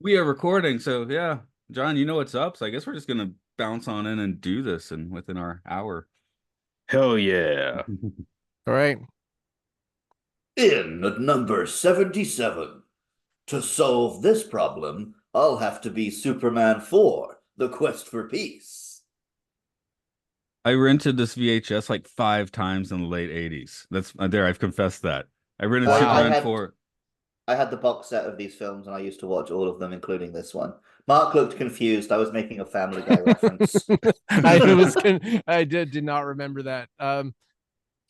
We are recording, so yeah, John, you know what's up. So I guess we're just gonna bounce on in and do this, and within our hour. Hell yeah. All right. In at number 77. To solve this problem, I'll have to be Superman 4, The Quest for Peace. I rented this VHS like 5 times in the late '80s. That's there. I've confessed that I rented I Superman had 4. I had the box set of these films and I used to watch all of them, including this one. Mark looked confused. I was making a Family Guy reference. I did not remember that.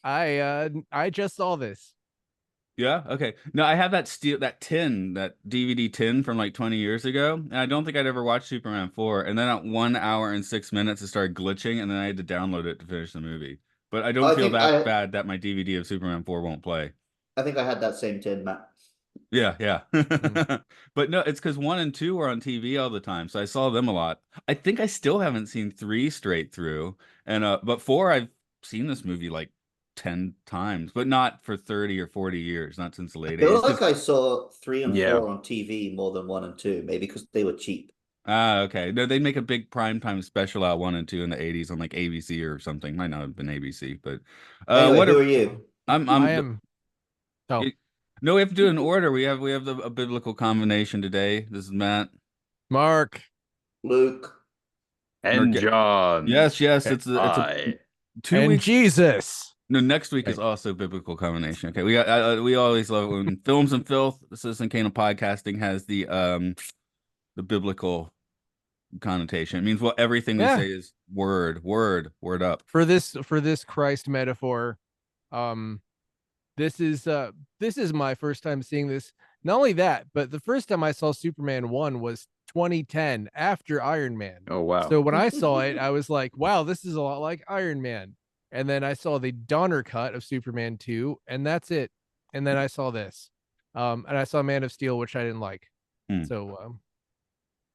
I just saw this. Yeah. Okay. No, I have that tin, that DVD tin from like 20 years ago, and I don't think I'd ever watched Superman 4. And then at 1 hour and 6 minutes, it started glitching, and then I had to download it to finish the movie. But I don't I feel think that I bad that my DVD of Superman 4 won't play. I think I had that same tin, Matt. Yeah, yeah. Mm. But no, it's because 1 and 2 were on TV all the time, so I saw them a lot. I think I still haven't seen 3 straight through, and but 4 I've seen this movie like 10 times, but not for 30 or 40 years, not since the I late feel 80s. like I saw 3 and Yeah. 4 on TV more than 1 and 2, maybe because they were cheap. Okay. No, they'd make a big primetime special out 1 and 2 in the '80s on like ABC or something. Might not have been ABC, but Anyway, what who are are you? I I'm am. Oh, no, we have to do it in order. We have a biblical combination today. This is Matt. Mark. Luke. And John. Yes, yes, eh, it's a I. 2 weeks. Jesus. No, next week is Right. also biblical combination. Okay, we always love it when Films and Filth, the Citizen Kane of podcasting has the biblical connotation. It means what everything we Yeah. say is word up. For this Christ metaphor, um, this is my first time seeing this. Not only that, but the first time I saw Superman 1 was 2010 after Iron Man. Oh wow. So when I saw it, I was like, wow, this is a lot like Iron Man. And then I saw the Donner cut of Superman 2, and that's it. And then I saw this. And I saw Man of Steel, which I didn't like. Hmm. So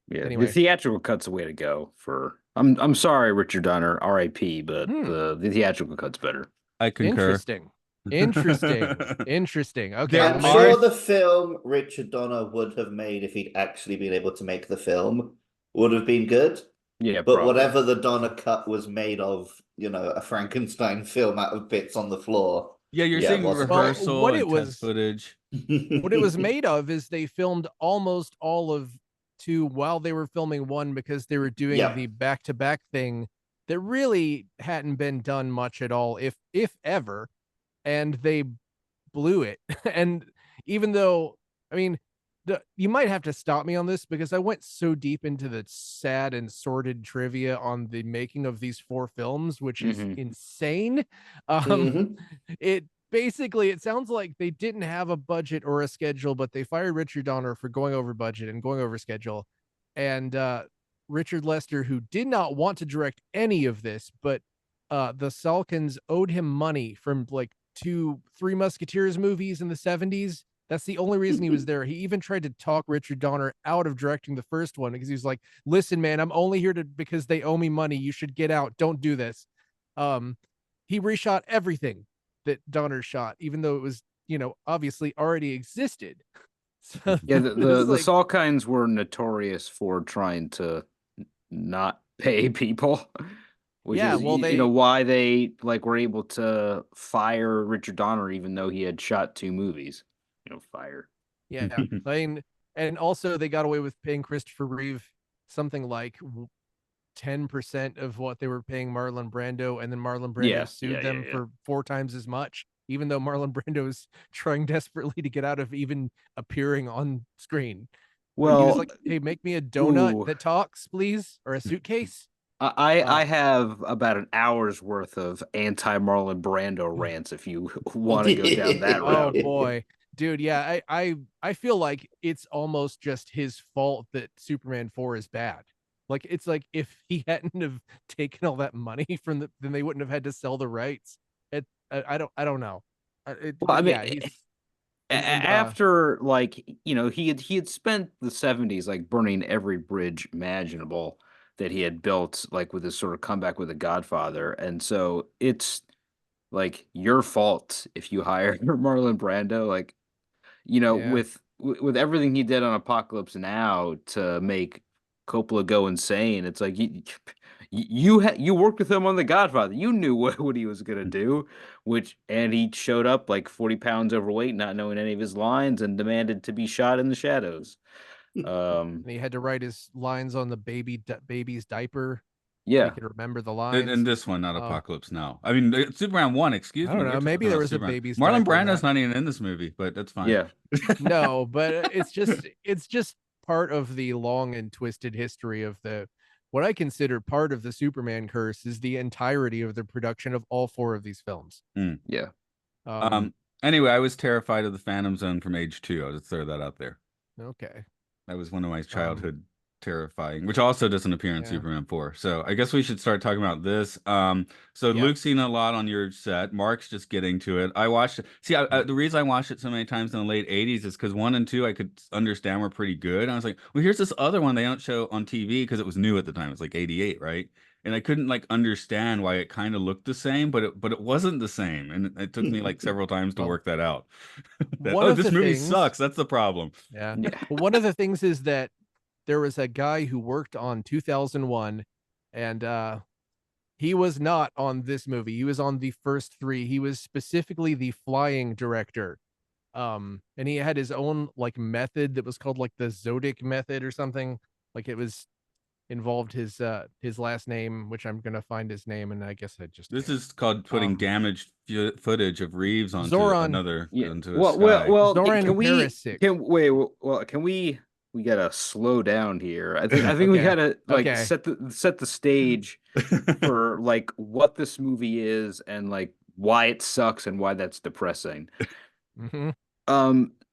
Yeah, the anyway. theatrical cut's the way to go for I'm sorry, Richard Donner, RIP, but Hmm. the theatrical cut's better. I concur. Interesting. Interesting. Okay, There I'm well maybe are sure the film Richard Donner would have made if he'd actually been able to make the film would have been good. Yeah, But probably. whatever the Donner cut was made of, a Frankenstein film out of bits on the floor. Yeah, you're Yeah, it seeing wasn't well great. rehearsal and test footage. what it was made of is they filmed almost all of 2 while they were filming 1 because they were doing Yeah. the back-to-back thing that really hadn't been done much at all, if ever, and they blew it. And even though, I mean, you might have to stop me on this because I went so deep into the sad and sordid trivia on the making of these 4 films, which is Hmm. insane. Um, hmm it basically it sounds like they didn't have a budget or a schedule, but they fired Richard Donner for going over budget and going over schedule. And Richard Lester, who did not want to direct any of this, but the Salkins owed him money from like 2 Three Musketeers movies in the 70s. That's the only reason he was there. He even tried to talk Richard Donner out of directing the first one because he was like, listen, man, I'm only here to because they owe me money. You should get out. Don't do this. Um, he reshot everything that Donner shot, even though it was, obviously already existed. So Yeah, the, it the was the like, Salkinds were notorious for trying to not pay people, which yeah, is well, they, why they like were able to fire Richard Donner even though he had shot 2 movies. Fire. yeah, I mean, and also they got away with paying Christopher Reeve something like 10% of what they were paying Marlon Brando, and then Marlon Brando Yeah, sued yeah, yeah, them yeah. for 4 times as much, even though Marlon Brando is trying desperately to get out of even appearing on screen. Like he was Well, like, "Hey, make me a donut ooh, that talks, please, or a suitcase." I Uh, have about an hour's worth of anti Marlon Brando rants if you want to go down that oh route. boy, dude, yeah, I feel like it's almost just his fault that Superman 4 is bad. Like it's like if he hadn't have taken all that money from then they wouldn't have had to sell the rights. It I don't know. Well, I But mean, yeah, he's and after like he had spent the 70s like burning every bridge imaginable that he had built like with his sort of comeback with The Godfather, and so it's like your fault if you hire Marlon Brando. Like You know, Yeah. with everything he did on Apocalypse Now to make Coppola go insane, it's like you worked with him on The Godfather. You knew what he was gonna do, and he showed up like 40 pounds overweight, not knowing any of his lines, and demanded to be shot in the shadows. And he had to write his lines on the baby's diaper so he Yeah, could remember the In lines. this one, not Oh. Apocalypse Now. I mean, Superman 1, excuse I me. don't know. We're Maybe talking there about was a Superman. baby's Marlon diaper in Brando's that. not even in this movie, but that's fine. yeah. No, but it's just part of the long and twisted history of what I consider part of the Superman curse is the entirety of the production of all 4 of these films. Yeah. Anyway, I was terrified of the Phantom Zone from age 2. I'll just throw that out there. Okay. That was one of my childhood terrifying, which also doesn't appear in Superman 4. So I guess we should start talking about this. So Luke's seen a lot on your set. Mark's just getting to it. I watched it. See, the reason I watched it so many times in the late 80s is because 1 and 2 I could understand were pretty good. And I was like, well, here's this other one they don't show on TV because it was new at the time. It's like 88, right? And I couldn't like understand why it kind of looked the same, but it wasn't the same. And it took me like several times to work that out. This movie sucks. That's the problem. Yeah. But one of the things is that there was a guy who worked on 2001, and he was not on this movie. He was on the first 3. He was specifically the flying director. And he had his own like method that was called like the Zodiac method or something. Like it was involved his last name, which I'm gonna find his name, and I guess I just This is called putting damaged footage of Reeves onto Zoran. another onto a Well, sky. Zoran can we Perisic. can we gotta slow down here. I think we gotta like set the stage for like what this movie is and like why it sucks and why that's depressing. You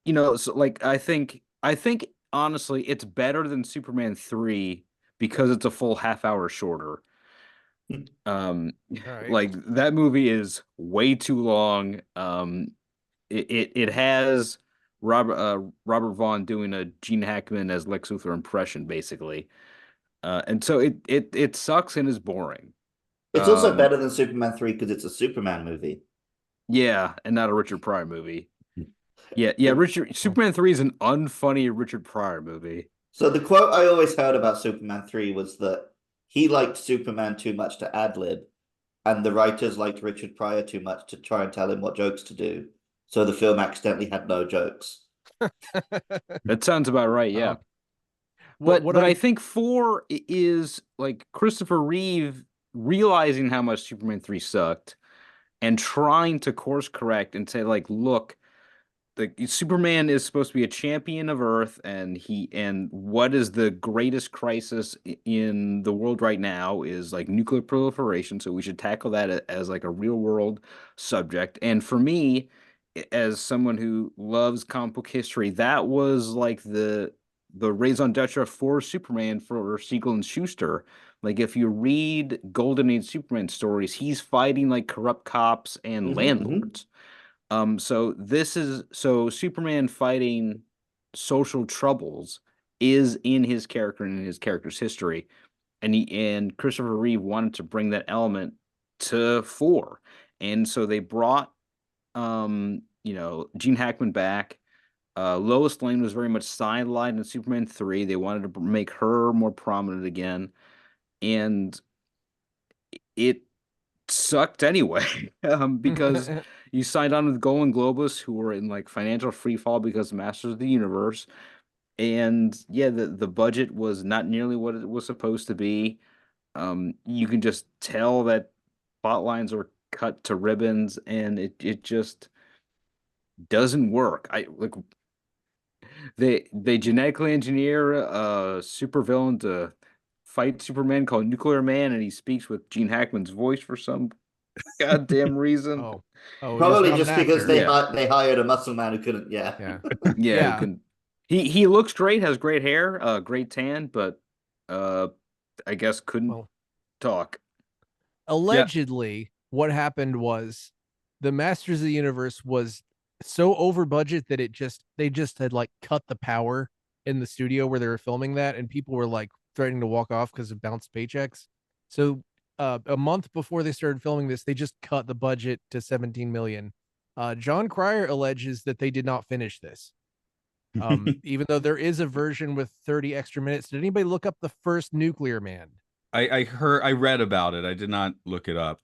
know, so like I think honestly it's better than Superman 3 because it's a full half hour shorter. Like that movie is way too long. It has Robert Vaughn doing a Gene Hackman as Lex Luthor impression, basically, and so it sucks and is boring. It's also better than Superman 3 because it's a Superman movie. Yeah, and not a Richard Pryor movie. Yeah. Superman 3 is an unfunny Richard Pryor movie. So the quote I always heard about Superman 3 was that he liked Superman too much to ad-lib, and the writers liked Richard Pryor too much to try and tell him what jokes to do. So the film accidentally had no jokes. That sounds about right, yeah. But I think 4 is like Christopher Reeve realizing how much Superman 3 sucked and trying to course correct and say, like, look, Superman is supposed to be a champion of Earth, and what is the greatest crisis in the world right now is like nuclear proliferation. So we should tackle that as like a real world subject. And for me, as someone who loves comic book history, that was like the raison d'etre for Superman for Siegel and Schuster. Like if you read Golden Age Superman stories, he's fighting like corrupt cops and landlords. So Superman fighting social troubles is in his character and in his character's history, and Christopher Reeve wanted to bring that element to 4, and so they brought Gene Hackman back. Lois Lane was very much sidelined in Superman 3. They wanted to make her more prominent again, and it sucked anyway because you signed on with Golan Globus, who were in like financial free fall because of Masters of the Universe, and yeah, the budget was not nearly what it was supposed to be. You can just tell that plot lines were cut to ribbons, and it just doesn't work. They genetically engineer a supervillain to fight Superman called Nuclear Man, and he speaks with Gene Hackman's voice for some goddamn reason. Probably just because they hired a muscle man who couldn't. Who can, he looks great, has great hair, great tan, but I guess couldn't talk. Allegedly, what happened was the Masters of the Universe was so over budget that they just had like cut the power in the studio where they were filming that, and people were like threatening to walk off because of bounced paychecks. So a month before they started filming this, they just cut the budget to 17 million. John Cryer alleges that they did not finish this. Even though there is a version with 30 extra minutes. Did anybody look up the first Nuclear Man? I read about it. I did not look it up.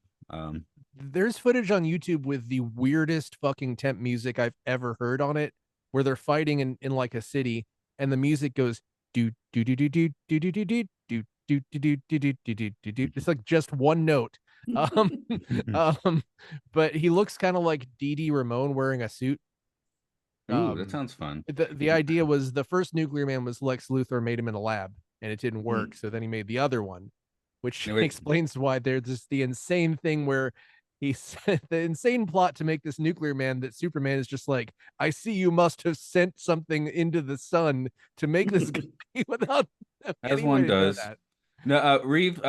There's footage on YouTube with the weirdest fucking temp music I've ever heard on it, where they're fighting in like a city, and the music goes do do do do do do do do do do do do do do do do do. It's like just one note. But he looks kind of like Dee Dee Ramone wearing a suit. Ooh, that sounds fun. The idea was the first Nuclear Man was Lex Luthor made him in a lab, and it didn't work. So then he made the other one, which explains why there's this the insane thing where he said the insane plot to make this Nuclear Man that Superman is just like, I see you must have sent something into the sun to make this guy without as one does. No, Reeve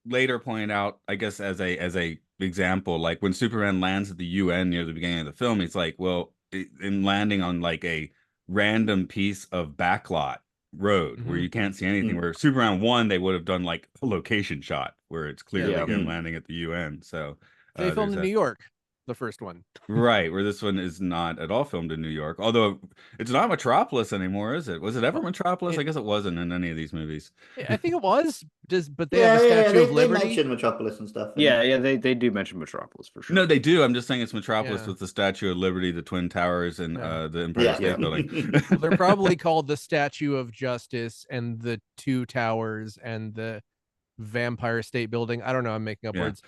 later pointed out, I guess as a example, like when Superman lands at the UN near the beginning of the film, he's like, well, in landing on like a random piece of backlot road where you can't see anything, where Superman 1 they would have done like a location shot where it's clearly him landing at the UN. So they filmed in New York, the first one. Right, where this one is not at all filmed in New York. Although it's not Metropolis anymore, is it? Was it ever Metropolis? I guess it wasn't in any of these movies. I think it was. But they have a Statue of Liberty. They mention Metropolis and stuff. They do mention Metropolis for sure. No, they do. I'm just saying it's Metropolis with the Statue of Liberty, the Twin Towers, and the Empire State Building. Well, they're probably called the Statue of Justice and the Two Towers and the Vampire State Building. I don't know. I'm making up words.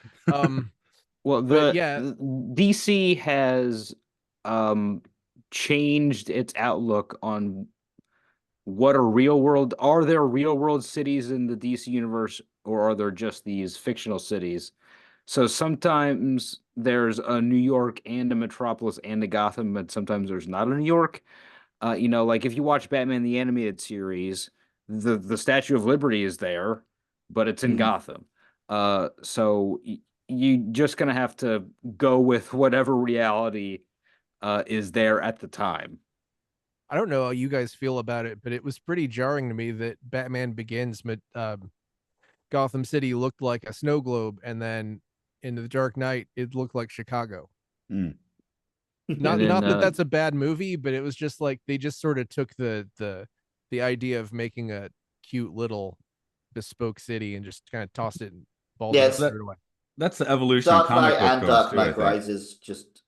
Well, DC has changed its outlook on what are real world. Are there real world cities in the DC universe, or are there just these fictional cities? So sometimes there's a New York and a Metropolis and a Gotham, but sometimes there's not a New York. Like if you watch Batman the Animated Series, the Statue of Liberty is there, but it's in Gotham. So you just gonna have to go with whatever reality is there at the time. I don't know how you guys feel about it, but it was pretty jarring to me that Batman Begins, Gotham City looked like a snow globe, and then in The Dark Knight it looked like Chicago. Not that that's a bad movie, but it was just like they just sort of took the idea of making a cute little bespoke city and just kind of tossed it and balled it away. That's the evolution Dark of comic Knight book and goes Dark too, Knight Rises just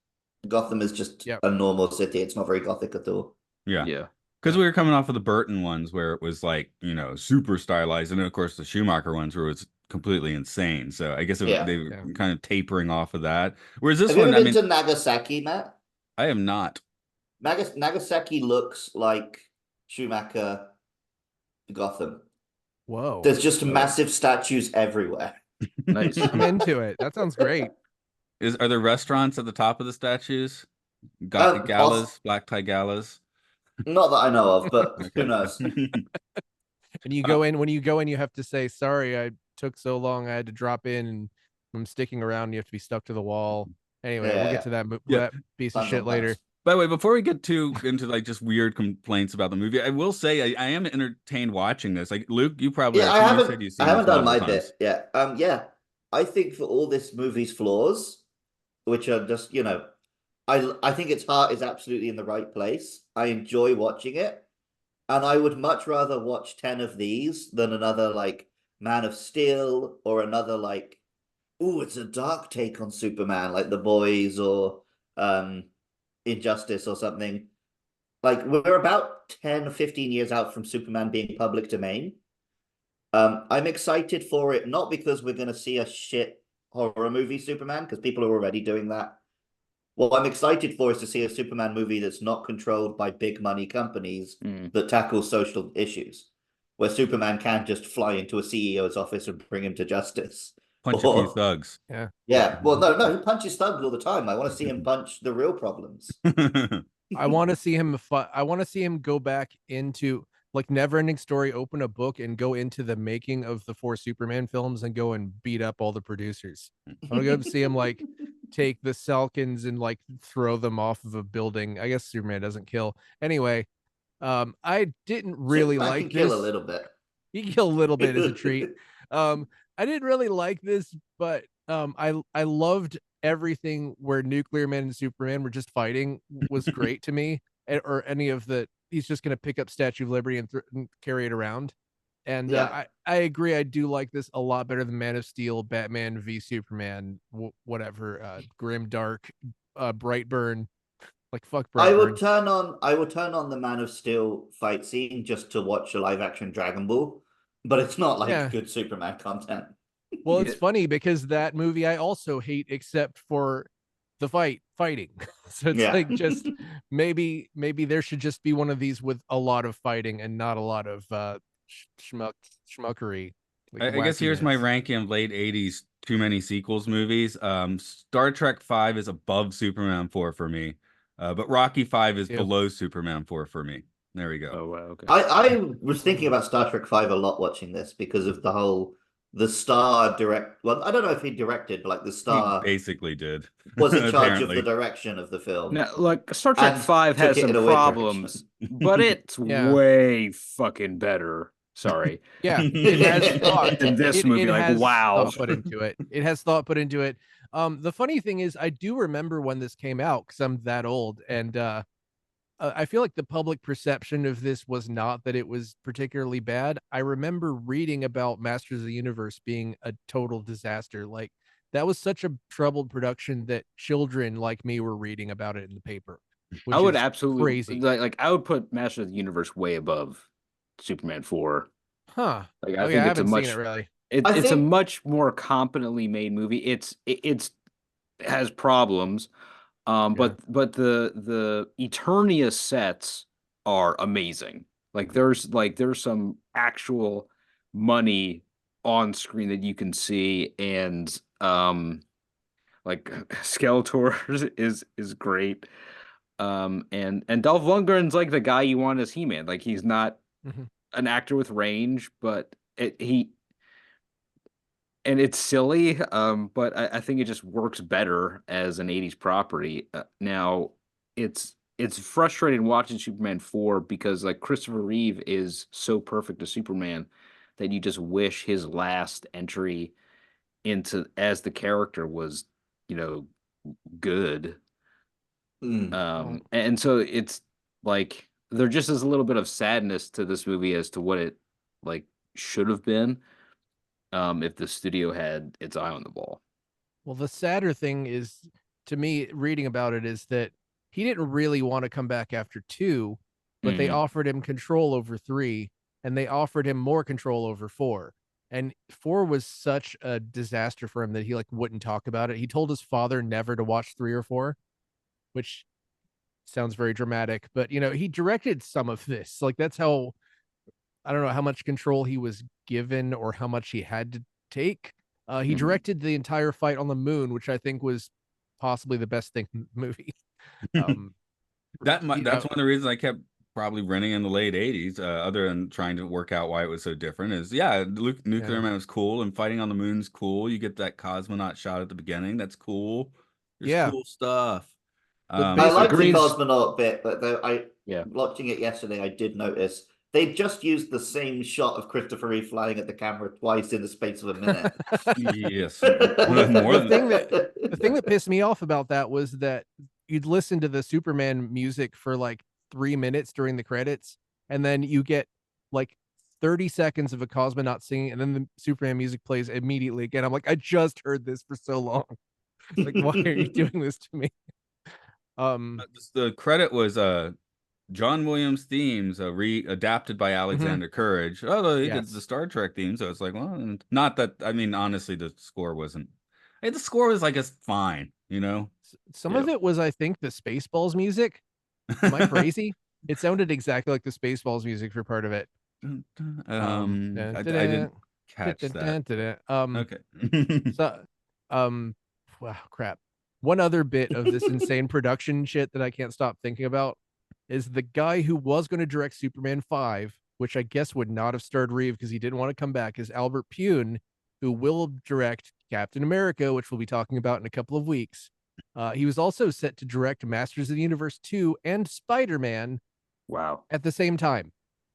Gotham is just a normal city. It's not very gothic at all. Yeah. Because we were coming off of the Burton ones where it was like, super stylized. And then, of course, the Schumacher ones where it was completely insane. So I guess they were kind of tapering off of that. Whereas this one, have you ever been to Nagasaki, Matt? I am not. Nagasaki looks like Schumacher Gotham. Whoa. There's just massive statues everywhere. Nice. I'm into it. That sounds great. Are there restaurants at the top of the statues? Galas, black tie galas? Not that I know of, but who knows? And you go in, when you go in, you have to say, sorry, I took so long. I had to drop in and I'm sticking around. You have to be stuck to the wall. Anyway, we'll get to that piece of shit later. By the way, before we get into like just weird complaints about the movie, I will say I am entertained watching this. Like Luke, you probably I haven't done my bit. I think for all this movie's flaws, which are just I think its heart is absolutely in the right place. I enjoy watching it, and I would much rather watch 10 of these than another like Man of Steel or another like, it's a dark take on Superman like The Boys or Injustice or something. Like we're about 10 or 15 years out from Superman being public domain. I'm excited for it, not because we're going to see a shit horror movie Superman, because people are already doing that. What I'm excited for is to see a Superman movie that's not controlled by big money companies that tackle social issues, where Superman can't just fly into a CEO's office and bring him to justice. Punch a few thugs. Yeah. Well, no, he punches thugs all the time. I want to see him punch the real problems. I want to see him. I want to see him go back into like Neverending Story, open a book and go into the making of the 4 Superman films and go and beat up all the producers. I want to go see him like take the Salkins and like throw them off of a building. I guess Superman doesn't kill. Anyway, I didn't really like this. Kill a little bit. He can kill a little bit as a treat. I didn't really like this, but I loved everything where Nuclear Man and Superman were just fighting was great to me, or any of the he's just going to pick up Statue of Liberty and carry it around. And Yeah. I agree. I do like this a lot better than Man of Steel, Batman v Superman, whatever, Grim Dark, Brightburn. Like fuck Brightburn. I would turn on the Man of Steel fight scene just to watch a live action Dragon Ball, but it's not like good Superman content. Well, it's funny because that movie I also hate, except for the fighting. So it's like just maybe there should just be one of these with a lot of fighting and not a lot of schmuckery. Like I guess here's my ranking of late 80s too many sequels movies. Star Trek 5 is above Superman 4 for me. But Rocky 5 is below Superman 4 for me. There we go. Oh wow, okay. I was thinking about Star Trek 5 a lot watching this because of the star well, I don't know if he directed, but like the star he basically did. Was in charge of the direction of the film. Now, like Star Trek 5 has some problems, but it's way fucking better. Sorry. Yeah, it has thought in this movie. Like, wow, thought put into it. It has thought put into it. The funny thing is, I do remember when this came out because I'm that old, and I feel like the public perception of this was not that it was particularly bad. I remember reading about Masters of the Universe being a total disaster. Like that was such a troubled production that children like me were reading about it in the paper. I would absolutely crazy. Like I would put Masters of the Universe way above Superman 4. Huh. Like I think it's a much really. It's a much more competently made movie. It has problems. But the Eternia sets are amazing. Like there's some actual money on screen that you can see, and like Skeletor is great. And Dolph Lundgren's like the guy you want as He-Man. Like he's not an actor with range, but and it's silly, but I think it just works better as an 80s property. Now, it's frustrating watching Superman 4 because like Christopher Reeve is so perfect as Superman that you just wish his last entry into as the character was, good. And so it's like there just is a little bit of sadness to this movie as to what it like should have been. If the studio had its eye on the ball. Well, the sadder thing is, to me, reading about it, is that he didn't really want to come back after 2, but they offered him control over 3, and they offered him more control over 4. And 4 was such a disaster for him that he like wouldn't talk about it. He told his father never to watch 3 or 4, which sounds very dramatic, but he directed some of this. Like that's how, I don't know how much control he was given or how much he had to take. He directed the entire fight on the moon, which I think was possibly the best thing in the movie. That's one of the reasons I kept probably renting in the late 80s, other than trying to work out why it was so different, is Nuclear Man was cool, and fighting on the moon's cool. You get that cosmonaut shot at the beginning. That's cool. There's cool stuff. I like the cosmonaut bit, but watching it yesterday, I did notice they just used the same shot of Christopher Reeve flying at the camera twice in the space of a minute. Yes. The thing that pissed me off about that was that you'd listen to the Superman music for like 3 minutes during the credits, and then you get like 30 seconds of a cosmonaut singing, and then the Superman music plays immediately again. I'm like, I just heard this for so long. Like, why are you doing this to me? The credit was John Williams themes, adapted by Alexander Courage. Although he did the Star Trek theme, so it's like, well, not that. I mean, honestly, the score wasn't. The score was like, it's fine, Some of it was, I think, the Spaceballs music. Am I crazy? It sounded exactly like the Spaceballs music for part of it. I didn't catch that. Okay. Wow, crap. One other bit of this insane production shit that I can't stop thinking about is the guy who was going to direct Superman 5, which I guess would not have starred Reeve because he didn't want to come back, is Albert Pune, who will direct Captain America, which we'll be talking about in a couple of weeks. He was also set to direct Masters of the Universe 2 and Spider-Man. Wow. At the same time,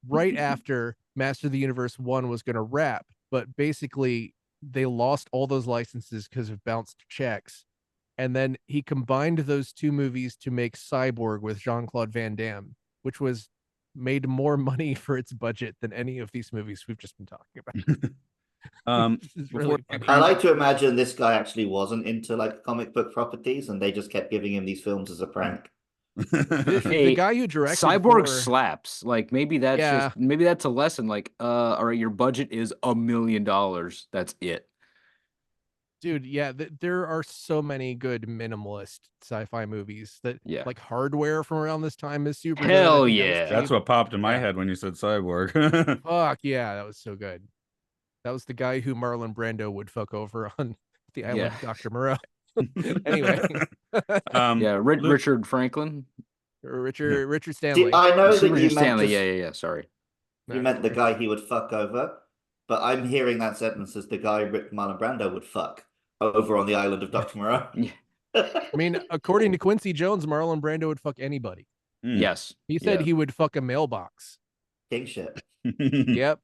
right after Master of the Universe 1 was going to wrap, but basically they lost all those licenses because of bounced checks. And then he combined those 2 movies to make Cyborg with Jean-Claude Van Damme, which was made more money for its budget than any of these movies we've just been talking about. This is really funny. I like to imagine this guy actually wasn't into like comic book properties, and they just kept giving him these films as a prank. The guy who directed Cyborg slaps. Like maybe that's Yeah. just maybe that's a lesson. Like, all right, your budget is $1 million. That's it. Dude, yeah, there are so many good minimalist sci-fi movies that like Hardware from around this time is super Hell good. yeah. That's what popped in my head when you said Cyborg. Fuck yeah, that was so good. That was the guy who Marlon Brando would fuck over on the island of Dr. Moreau. Anyway. Richard Franklin. Richard Stanley. See, I know that Richard you Stanley. meant Yeah. Sorry. You meant the guy he would fuck over, but I'm hearing that sentence as the guy Marlon Brando would fuck over on the island of Dr. Moreau. I mean, according to Quincy Jones, Marlon Brando would fuck anybody. Yes. He said he would fuck a mailbox. King shit. Yep.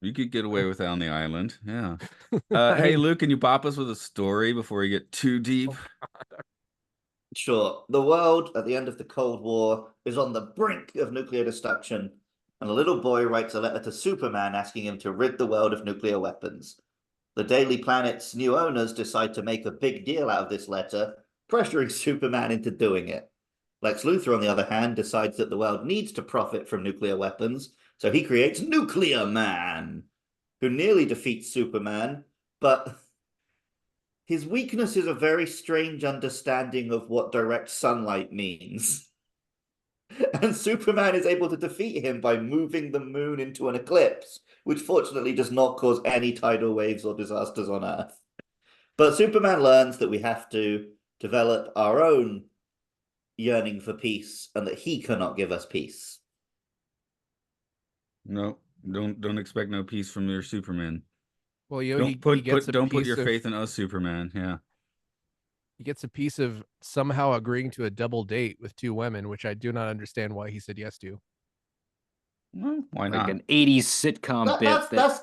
You could get away with that on the island. Yeah. Hey, Luke, can you pop us with a story before we get too deep? Sure. The world at the end of the Cold War is on the brink of nuclear destruction, and a little boy writes a letter to Superman asking him to rid the world of nuclear weapons. The Daily Planet's new owners decide to make a big deal out of this letter, pressuring Superman into doing it. Lex Luthor, on the other hand, decides that the world needs to profit from nuclear weapons, so he creates Nuclear Man, who nearly defeats Superman, but his weakness is a very strange understanding of what direct sunlight means. And Superman is able to defeat him by moving the moon into an eclipse, which fortunately does not cause any tidal waves or disasters on Earth. But Superman learns that we have to develop our own yearning for peace, and that he cannot give us peace. No, don't expect no peace from your Superman. Well, don't put your faith in us, Superman. Yeah. He gets a piece of somehow agreeing to a double date with two women, which I do not understand why he said yes to. Well, why not? Like an 80s sitcom bit. That's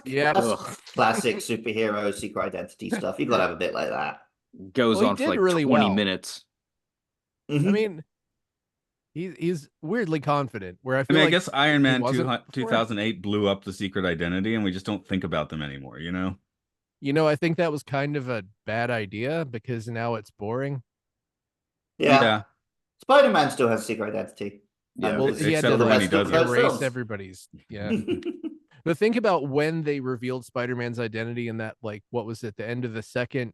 classic superhero secret identity stuff. You gotta have a bit like that. Goes on for like really 20 minutes. Mm-hmm. I mean, he's weirdly confident. Where I feel I guess Iron Man 2008 blew up the secret identity, and we just don't think about them anymore. You know, I think that was kind of a bad idea because now it's boring. Yeah. Spider-Man still has secret identity. Yeah, well, he had to erase everybody's. Yeah. But think about when they revealed Spider-Man's identity in that, like, what was it, the end of the second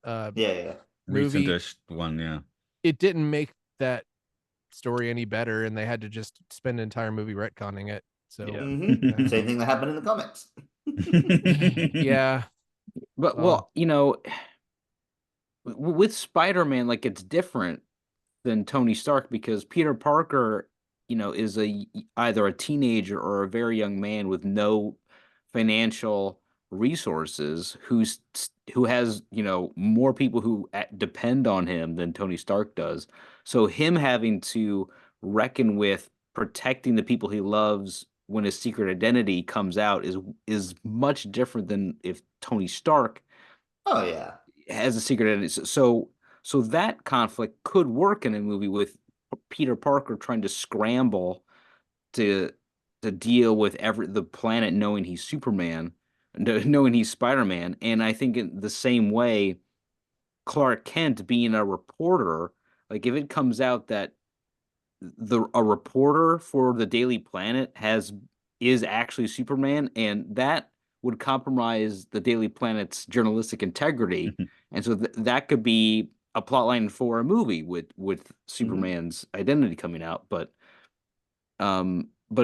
movie? Recent-ish one, yeah. It didn't make that story any better, and they had to just spend an entire movie retconning it. So same thing that happened in the comics. Yeah. But well, you know, with Spider-Man, like, it's different than Tony Stark because Peter Parker, you know, is either a teenager or a very young man with no financial resources who has, you know, more people who depend on him than Tony Stark does. So him having to reckon with protecting the people he loves when his secret identity comes out is much different than if Tony Stark has a secret identity. So that conflict could work in a movie with Peter Parker trying to scramble to deal with the planet knowing he's Superman, knowing he's Spider-Man. And I think in the same way, Clark Kent being a reporter, like if it comes out that a reporter for the Daily Planet is actually Superman, and that would compromise the Daily Planet's journalistic integrity. And so that could be a plotline for a movie with Superman's identity coming out, but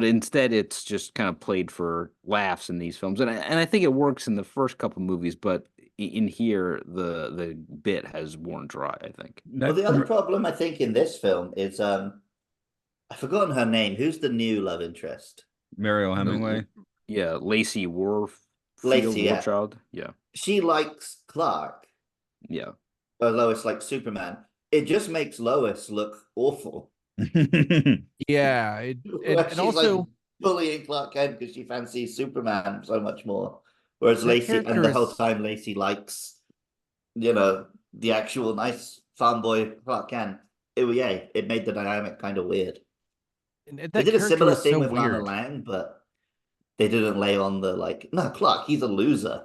instead it's just kind of played for laughs in these films, and I think it works in the first couple movies, but in here the bit has worn dry, I think. Well, the other problem I think in this film is I've forgotten her name. Who's the new love interest? Mariel Hemingway. Yeah, Lacey Warchild. Yeah. She likes Clark. Yeah. Lois likes Superman. It just makes Lois look awful. Yeah, and also like bullying Clark Kent because she fancies Superman so much more, whereas Lacey, and the whole time Lacey likes, you know, the actual nice farm boy Clark Kent. It made the dynamic kind of weird. That They did a character similar was thing so with Lana weird. Lang, but they didn't lay on the like, no, Clark, he's a loser.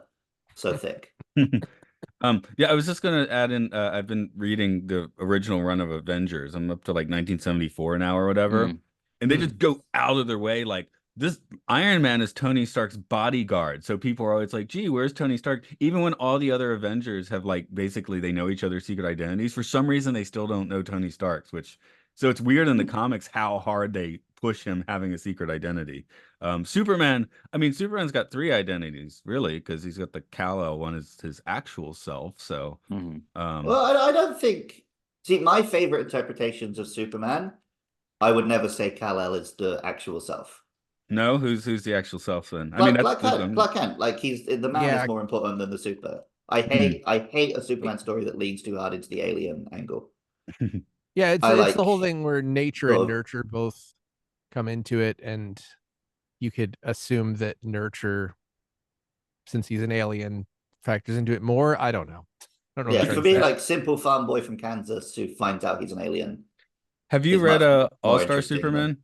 So thick. Yeah, I was just gonna add in. I've been reading the original run of Avengers. I'm up to like 1974 now or whatever, and they just go out of their way. Like this, Iron Man is Tony Stark's bodyguard, so people are always like, "Gee, where's Tony Stark?" Even when all the other Avengers have like basically they know each other's secret identities, for some reason they still don't know Tony Stark's. Which so it's weird in the comics how hard they push him having a secret identity. Superman, I mean, Superman's got three identities, really, because he's got the Kal-El one is his actual self. So, Well, I don't think. See, my favorite interpretations of Superman, I would never say Kal-El is the actual self. no, who's the actual self then? I mean, Clark Kent, Clark Kent, like the man Yeah. is more important than the super. I hate a Superman story that leans too hard into the alien angle. Yeah, it's the whole thing where nature and nurture both come into it, and you could assume that nurture, since he's an alien, factors into it more. I don't know. Yeah, for me, like simple farm boy from Kansas who finds out he's an alien. Have you read All-Star Superman?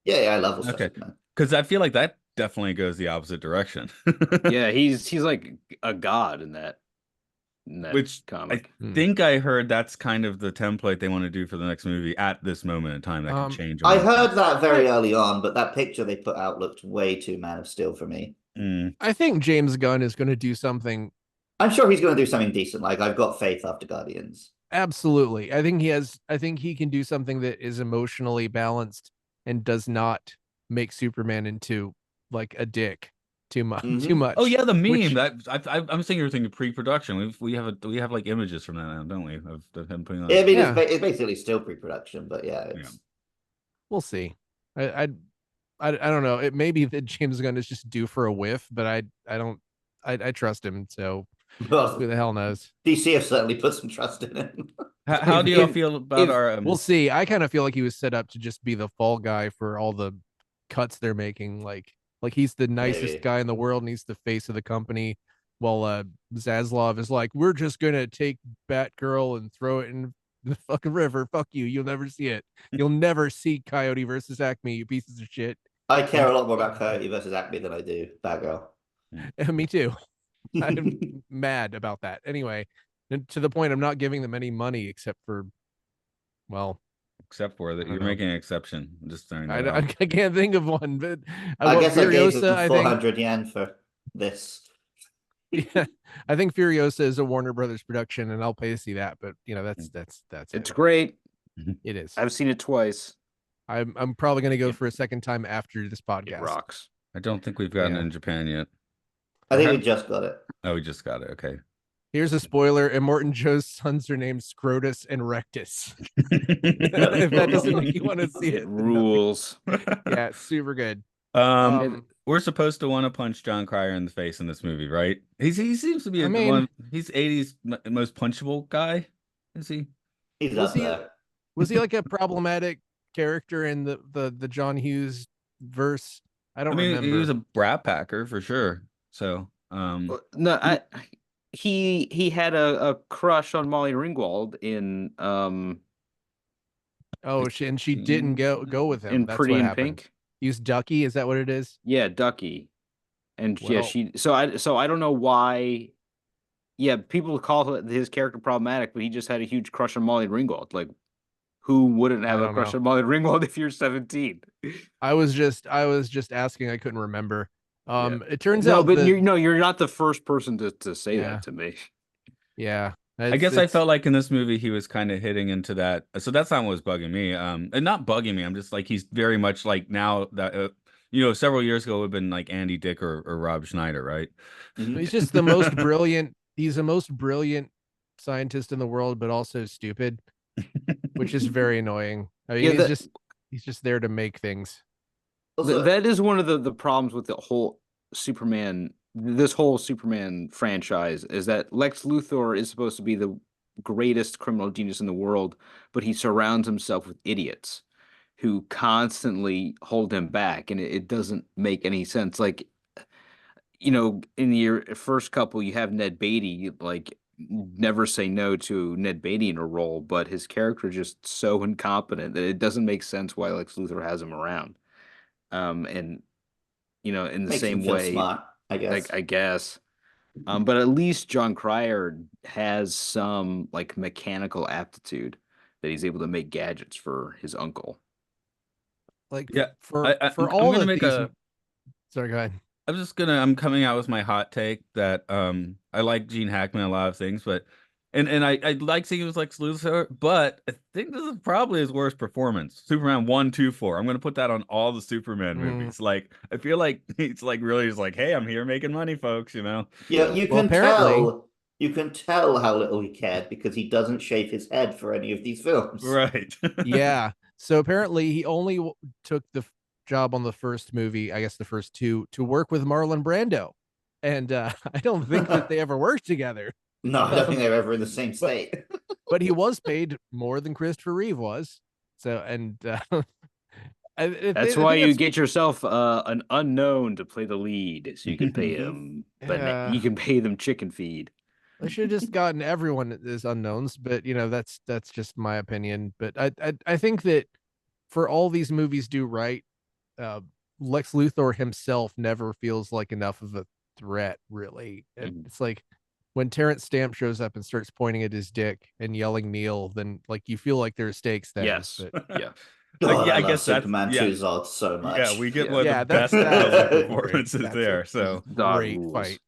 Yeah, I love All-Star Superman. Because I feel like that definitely goes the opposite direction. Yeah, he's like a god in that Which comic. I think I heard that's kind of the template they want to do for the next movie at this moment in time. That could change. I heard that very early on, but that picture they put out looked way too Man of Steel for me. I think James Gunn is going to do something. I'm sure he's going to do something decent. Like, I've got faith after Guardians. Absolutely. I think he can do something that is emotionally balanced and does not make Superman into like a dick too much. Oh yeah, the meme I'm saying you're thinking pre-production. We have like images from that now, don't we? Of him putting on. Yeah, I mean, it's basically still pre-production, but yeah, we'll see. I don't know. It may be that James Gunn is just due for a whiff, but I trust him. So who the hell knows? DC have certainly put some trust in him. How do you all feel about our? We'll see. I kind of feel like he was set up to just be the fall guy for all the cuts they're making. Like he's the nicest guy in the world, and he's the face of the company. While Zaslav is like, we're just gonna take Batgirl and throw it in the fucking river. Fuck you. You'll never see it. You'll never see Coyote versus Acme, you pieces of shit. I care a lot more about Coyote versus Acme than I do Batgirl. Me too. I'm mad about that. Anyway, to the point, I'm not giving them any money except for that you're making an exception. I'm just saying. I can't think of one, but I guess Furiosa, I gave them 400 yen for this. Yeah, I think Furiosa is a Warner Brothers production, and I'll pay to see that. But that's it's great. It is. I've seen it twice. I'm probably going to go for a second time after this podcast. It rocks. I don't think we've gotten it in Japan yet. I think we just got it. Oh, we just got it. Okay. Here's a spoiler: Immortan Joe's sons are named Scrotus and Rectus. If that doesn't make you want to see it, rules. Yeah, super good. We're supposed to want to punch John Cryer in the face in this movie, right? He seems to be he's 80s most punchable guy. Is he? He's up there. Was he like a problematic character in the John Hughes verse? I don't remember. He was a brat packer for sure. So no, he had a crush on Molly Ringwald in and she didn't go with him. In That's Pretty what in happened. Pink. Use Ducky, is that what it is? Yeah, Ducky. And so I don't know why. Yeah, people call his character problematic, but he just had a huge crush on Molly Ringwald. Like, who wouldn't have a crush on Molly Ringwald if you're 17? I was just asking. I couldn't remember. It turns out but you're not the first person to say that to me. Yeah. I guess I felt like in this movie he was kind of hitting into that. So that's not what was bugging me. And not bugging me. I'm just like, he's very much like now that several years ago it would have been like Andy Dick or Rob Schneider, right? He's just the most brilliant. He's the most brilliant scientist in the world, but also stupid, which is very annoying. I mean, he's just there to make things. That is one of the problems with the whole Superman. This whole Superman franchise is that Lex Luthor is supposed to be the greatest criminal genius in the world, but he surrounds himself with idiots who constantly hold him back, and it doesn't make any sense. Like, in your first couple, you have Ned Beatty, like never say no to Ned Beatty in a role, but his character is just so incompetent that it doesn't make sense why Lex Luthor has him around. And in the Makes him same feel way, smart, I guess. I guess. But at least John Cryer has some like mechanical aptitude that he's able to make gadgets for his uncle. Like Yeah, for I'm all gonna of make these. a. Sorry, go ahead. I'm coming out with my hot take that I like Gene Hackman in a lot of things, but and I like seeing him as Lex Luthor, but I think this is probably his worst performance. Superman 1, 2, 4. I'm gonna put that on all the Superman movies. Like I feel like it's like really just like, hey, I'm here making money, folks, Yeah, you Well, can apparently, tell how little he cared because he doesn't shave his head for any of these films. Right. yeah. So apparently, he only took the job on the first movie, I guess the first two, to work with Marlon Brando, and I don't think that they ever worked together. No, I don't think they're ever in the same but, state. but he was paid more than Christopher Reeve was. So, and That's why you get yourself an unknown to play the lead, so you can pay him, but you can pay them chicken feed. I should have just gotten everyone as unknowns, but that's just my opinion. But I think that for all these movies do right, Lex Luthor himself never feels like enough of a threat, really. It's like when Terrence Stamp shows up and starts pointing at his dick and yelling "Neil," then like you feel like there's stakes there. Yes, but, yeah. God, yeah, I I love guess that's Superman 2 Zod so much. Yeah, we get one of the that's best great. performances That's there. a So great fight.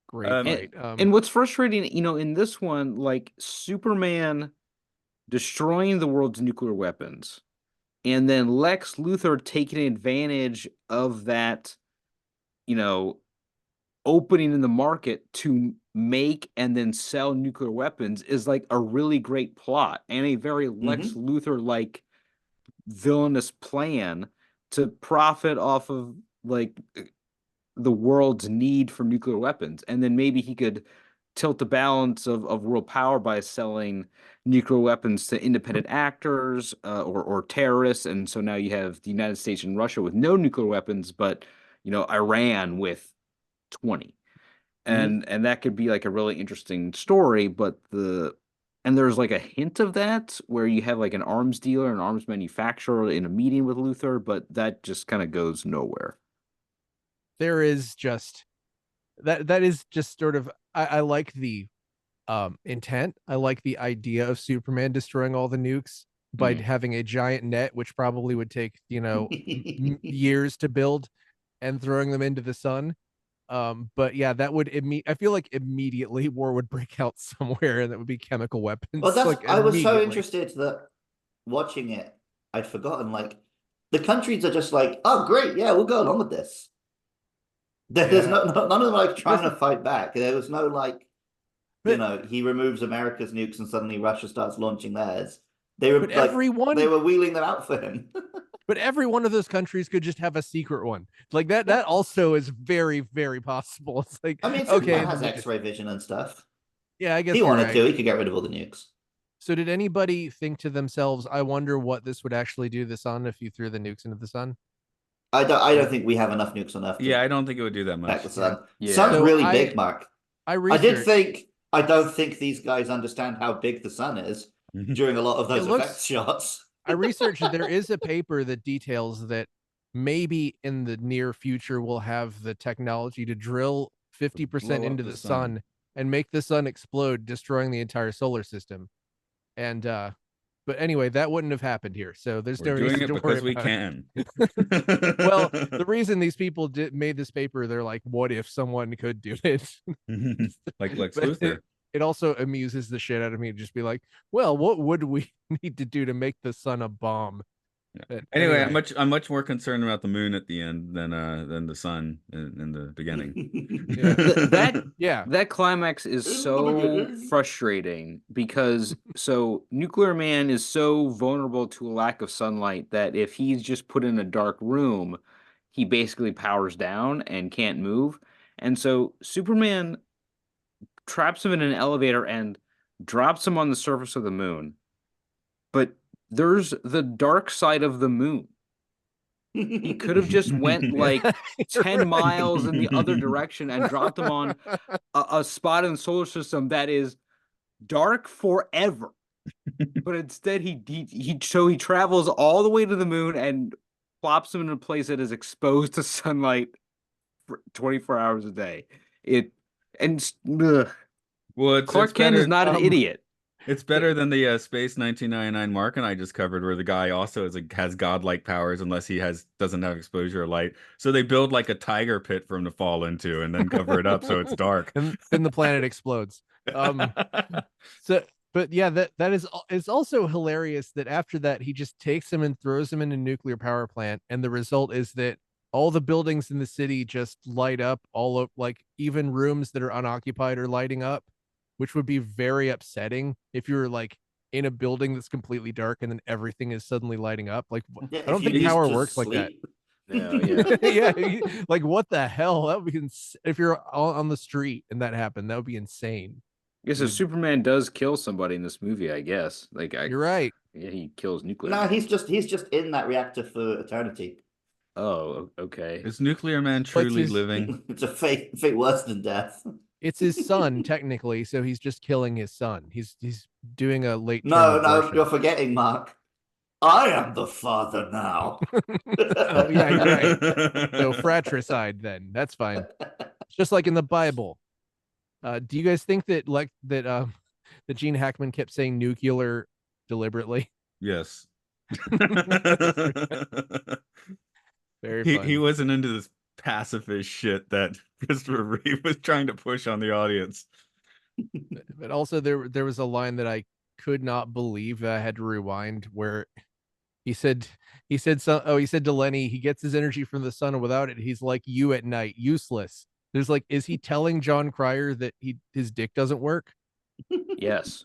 Great fight. And what's frustrating, in this one, like Superman destroying the world's nuclear weapons, and then Lex Luthor taking advantage of that, opening in the market to make and then sell nuclear weapons is like a really great plot and a very Lex Luthor like villainous plan to profit off of like the world's need for nuclear weapons. And then maybe he could tilt the balance of world power by selling nuclear weapons to independent actors or terrorists. And so now you have the United States and Russia with no nuclear weapons, but Iran with 20. And that could be like a really interesting story, but there's like a hint of that where you have like an arms dealer, an arms manufacturer in a meeting with Luthor, but that just kind of goes nowhere. There is just that is just sort of I like the intent. I like the idea of Superman destroying all the nukes by having a giant net, which probably would take years to build, and throwing them into the sun. But yeah, that would I feel like immediately war would break out somewhere, and that would be chemical weapons. Well, I was so immediately. interested that watching it, I'd forgotten like the countries are just like, oh great, yeah, we'll go along with this. There's none of them like trying to fight back. There was no like, he removes America's nukes and suddenly Russia starts launching theirs. They were they were wheeling them out for him. But every one of those countries could just have a secret one. Like that also is very, very possible. It's like, I mean, Superman has X-ray vision and stuff. Yeah, I guess he wanted to. He could get rid of all the nukes. So did anybody think to themselves, I wonder what this would actually do to the sun if you threw the nukes into the sun? I don't think we have enough nukes on Earth. Yeah, I don't think it would do that much. The sun. Yeah. Sun's really big, Mark. I don't think these guys understand how big the sun is during a lot of those effect shots. I researched that there is a paper that details that maybe in the near future we'll have the technology to drill 50% into the sun and make the sun explode, destroying the entire solar system. And but anyway, that wouldn't have happened here. So there's no reason to worry about it. We can. Well, the reason these people made this paper, they're like, what if someone could do it? Like Lex Luthor. It also amuses the shit out of me to just be like, well, what would we need to do to make the sun a bomb? Yeah. Anyway, I'm much more concerned about the moon at the end than the sun in the beginning. That climax is so frustrating because Nuclear Man is so vulnerable to a lack of sunlight that if he's just put in a dark room, he basically powers down and can't move. And so Superman traps him in an elevator and drops him on the surface of the moon. But there's the dark side of the moon. He could have just went like 10 miles in the other direction and dropped them on a spot in the solar system that is dark forever. But instead, he travels all the way to the moon and plops them in a place that is exposed to sunlight for 24 hours a day. Well, Clark Kent is not an idiot. It's better than the Space 1999 Mark and I just covered, where the guy also has godlike powers unless he doesn't have exposure or light. So they build like a tiger pit for him to fall into and then cover it up so it's dark. And then the planet explodes. But yeah, that is, it's also hilarious that after that he just takes him and throws him in a nuclear power plant, and the result is that all the buildings in the city just light up, all of, like, even rooms that are unoccupied are lighting up, which would be very upsetting if you were like in a building that's completely dark and then everything is suddenly lighting up. Like, Yeah, I don't if you think used power to works like that. sleep. Yeah, like what the hell? That would be if you're on the street and that happened, that would be insane. I guess if Superman does kill somebody in this movie, I guess. You're right. Yeah, he kills nuclear. No, Man. he's just in that reactor for eternity. Oh, okay. Is Nuclear Man truly living? It's a fate worse than death. It's his son, technically, so he's just killing his son. He's doing a late No, abortion. you're forgetting, Mark. I am the father now. Oh, yeah, you're right. So fratricide, then that's fine. It's just like in the Bible. Do you guys think that that Gene Hackman kept saying nuclear deliberately? Yes. Very fun. He wasn't into this pacifist shit that Christopher Reeve was trying to push on the audience. But also there was a line that I could not believe that I had to rewind, where he said to Lenny, he gets his energy from the sun, and without it he's like you at night, useless. There's like, is he telling John Cryer that his dick doesn't work? Yes.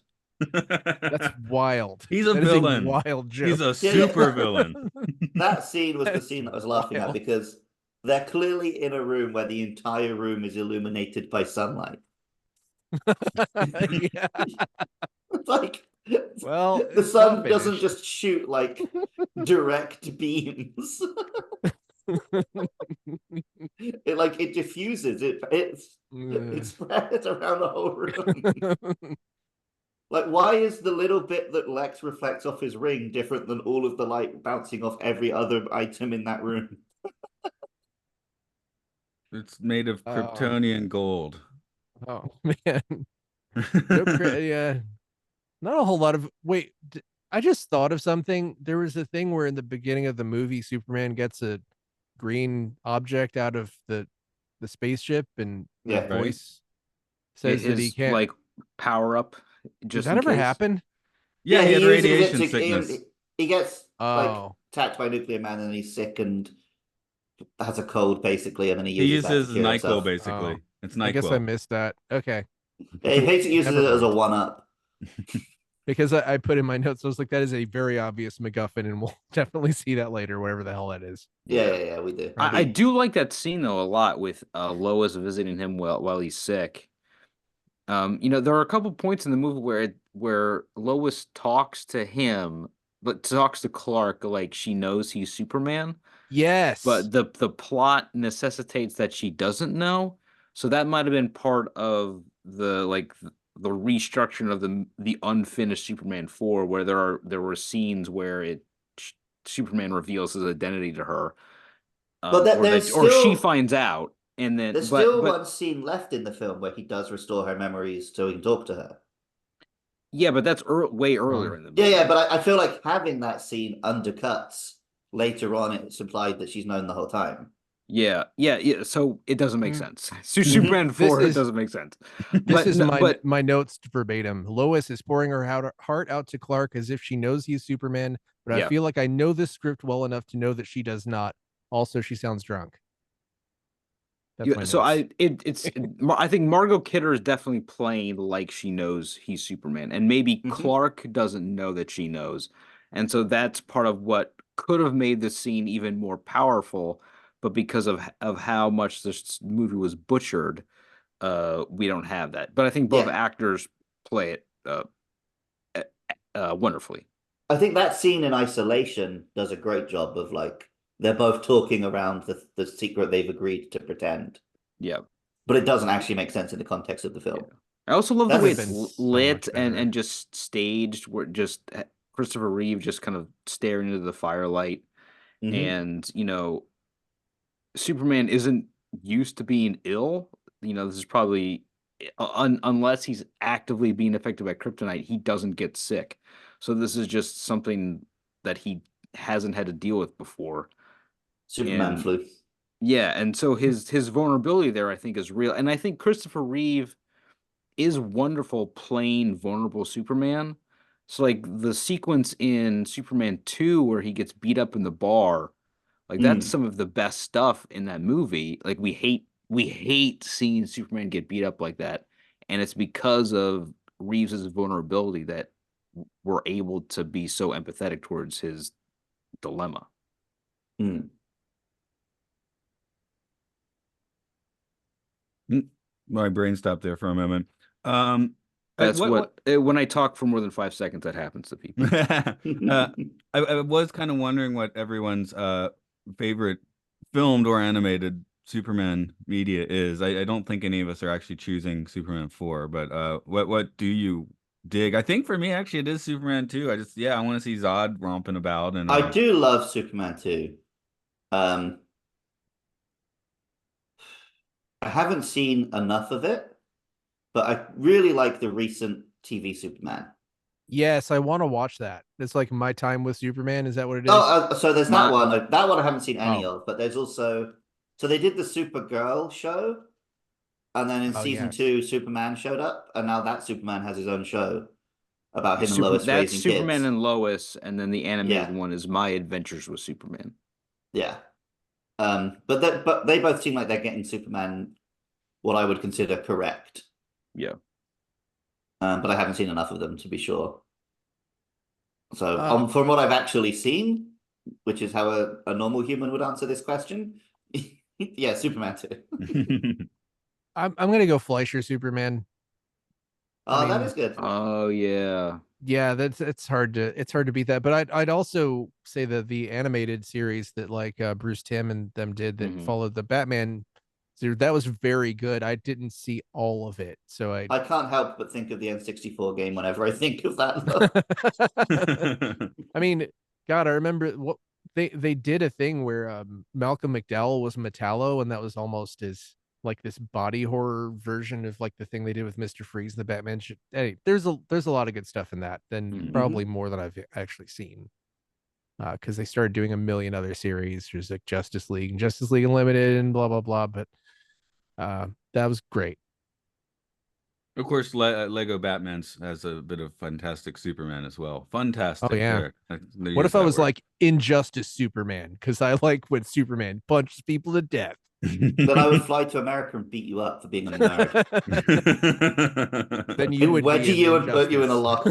That's wild. He's a villain. Wild joke. He's a super villain. That scene was the scene that I was laughing at, because they're clearly in a room where the entire room is illuminated by sunlight. Yeah. Like, well, the sun doesn't just shoot like direct beams. It diffuses. It spreads around the whole room. Like, why is the little bit that Lex reflects off his ring different than all of the light bouncing off every other item in that room? It's made of Kryptonian gold. Oh man. Yeah. Not a whole lot of wait. I just thought of something. There was a thing where in the beginning of the movie, Superman gets a green object out of the spaceship, and the voice says that he can't, like, power up. Does that ever happen? Yeah, he had radiation sickness. He gets like attacked by Nuclear Man, and he's sick and has a cold, basically, and then he uses NyQuil, basically. It's NyQuil. I guess I missed that. Okay. Yeah, he basically uses it as a one-up. Because I put in my notes, I was like, that is a very obvious MacGuffin, and we'll definitely see that later, whatever the hell that is. Yeah, we do. I do like that scene, though, a lot, with Lois visiting him while he's sick. There are a couple points in the movie where Lois talks to him, but talks to Clark like she knows he's Superman. Yes. But the plot necessitates that she doesn't know. So that might have been part of the restructuring of the unfinished Superman 4, where there were scenes where Superman reveals his identity to her, or she finds out, and then there's still one scene left in the film where he does restore her memories so he can talk to her. Yeah, but that's way earlier in the movie. Yeah, but I feel like having that scene undercuts later on. It's implied that she's known the whole time. Yeah. So it doesn't make sense. Superman 4, it doesn't make sense. This is my notes verbatim. Lois is pouring her heart out to Clark as if she knows he's Superman, but I feel like I know this script well enough to know that she does not. Also, she sounds drunk. So I think Margot Kidder is definitely playing like she knows he's Superman, and maybe Clark doesn't know that she knows, and so that's part of what could have made the scene even more powerful. But because of how much this movie was butchered, we don't have that. But I think both actors play it wonderfully. I think that scene in isolation does a great job of like They're both talking around the secret they've agreed to pretend. Yeah. But it doesn't actually make sense in the context of the film. Yeah. I also love the way it's so lit and just staged, where just Christopher Reeve just kind of staring into the firelight. And, you know, Superman isn't used to being ill. You know, this is probably, unless he's actively being affected by kryptonite, he doesn't get sick. So this is just something that he hasn't had to deal with before. Superman flu. Yeah, and so his vulnerability there, I think, is real. And I think Christopher Reeve is wonderful playing vulnerable Superman. So like the sequence in Superman 2 where he gets beat up in the bar, like that's some of the best stuff in that movie. Like we hate seeing Superman get beat up like that. And it's because of Reeves's vulnerability that we're able to be so empathetic towards his dilemma. My brain stopped there for a moment. That's when I talk for more than 5 seconds, that happens to people. I was kind of wondering what everyone's favorite filmed or animated Superman media is. I don't think any of us are actually choosing Superman 4, but what do you dig? I think for me, actually, it is Superman 2. I want to see Zod romping about, and I do love Superman 2. I haven't seen enough of it, but I really like the recent TV Superman. Yes, I want to watch that. It's like My Time with Superman. Is that what it is? So there's that one. That one I haven't seen any of, but there's also, so they did the Supergirl show, and then in season 2, Superman showed up, and now that Superman has his own show about him and Lois raising kids. That's Superman and Lois, and then the animated one is My Adventures with Superman. Yeah. But they both seem like they're getting Superman what I would consider correct. Yeah. But I haven't seen enough of them to be sure. So from what I've actually seen, which is how a normal human would answer this question, yeah, Superman 2. I'm gonna go Fleischer Superman. Oh, that is good. Oh yeah. Yeah, it's hard to beat that. But I'd also say that the animated series that like Bruce Timm and them did that followed the Batman, that was very good. I didn't see all of it, so I can't help but think of the N64 game whenever I think of that. I mean, God, I remember what they did a thing where Malcolm McDowell was Metallo, and that was almost as like this body horror version of like the thing they did with Mr. Freeze and the Batman shit. Hey, there's a lot of good stuff in that, then probably more than I've actually seen. Because they started doing a million other series. There's like Justice League and Justice League Unlimited and blah blah blah. But that was great. Of course, Lego Batman's has a bit of Fantastic Superman as well. Fantastic. Oh yeah. What if I was like Injustice Superman? Because I like when Superman punches people to death. Then I would fly to America and beat you up for being an American. Then you would wedgie you and put you in a lock.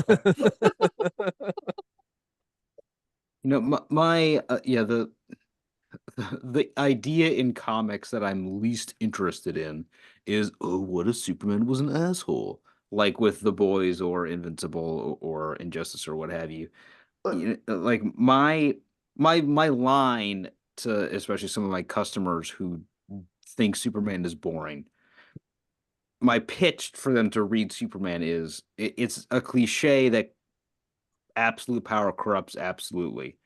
You know, the idea in comics that I'm least interested in is, what if Superman was an asshole? Like with The Boys or Invincible or Injustice or what have you. You know, like my line to especially some of my customers who think Superman is boring, my pitch for them to read Superman is it's a cliche that absolute power corrupts absolutely.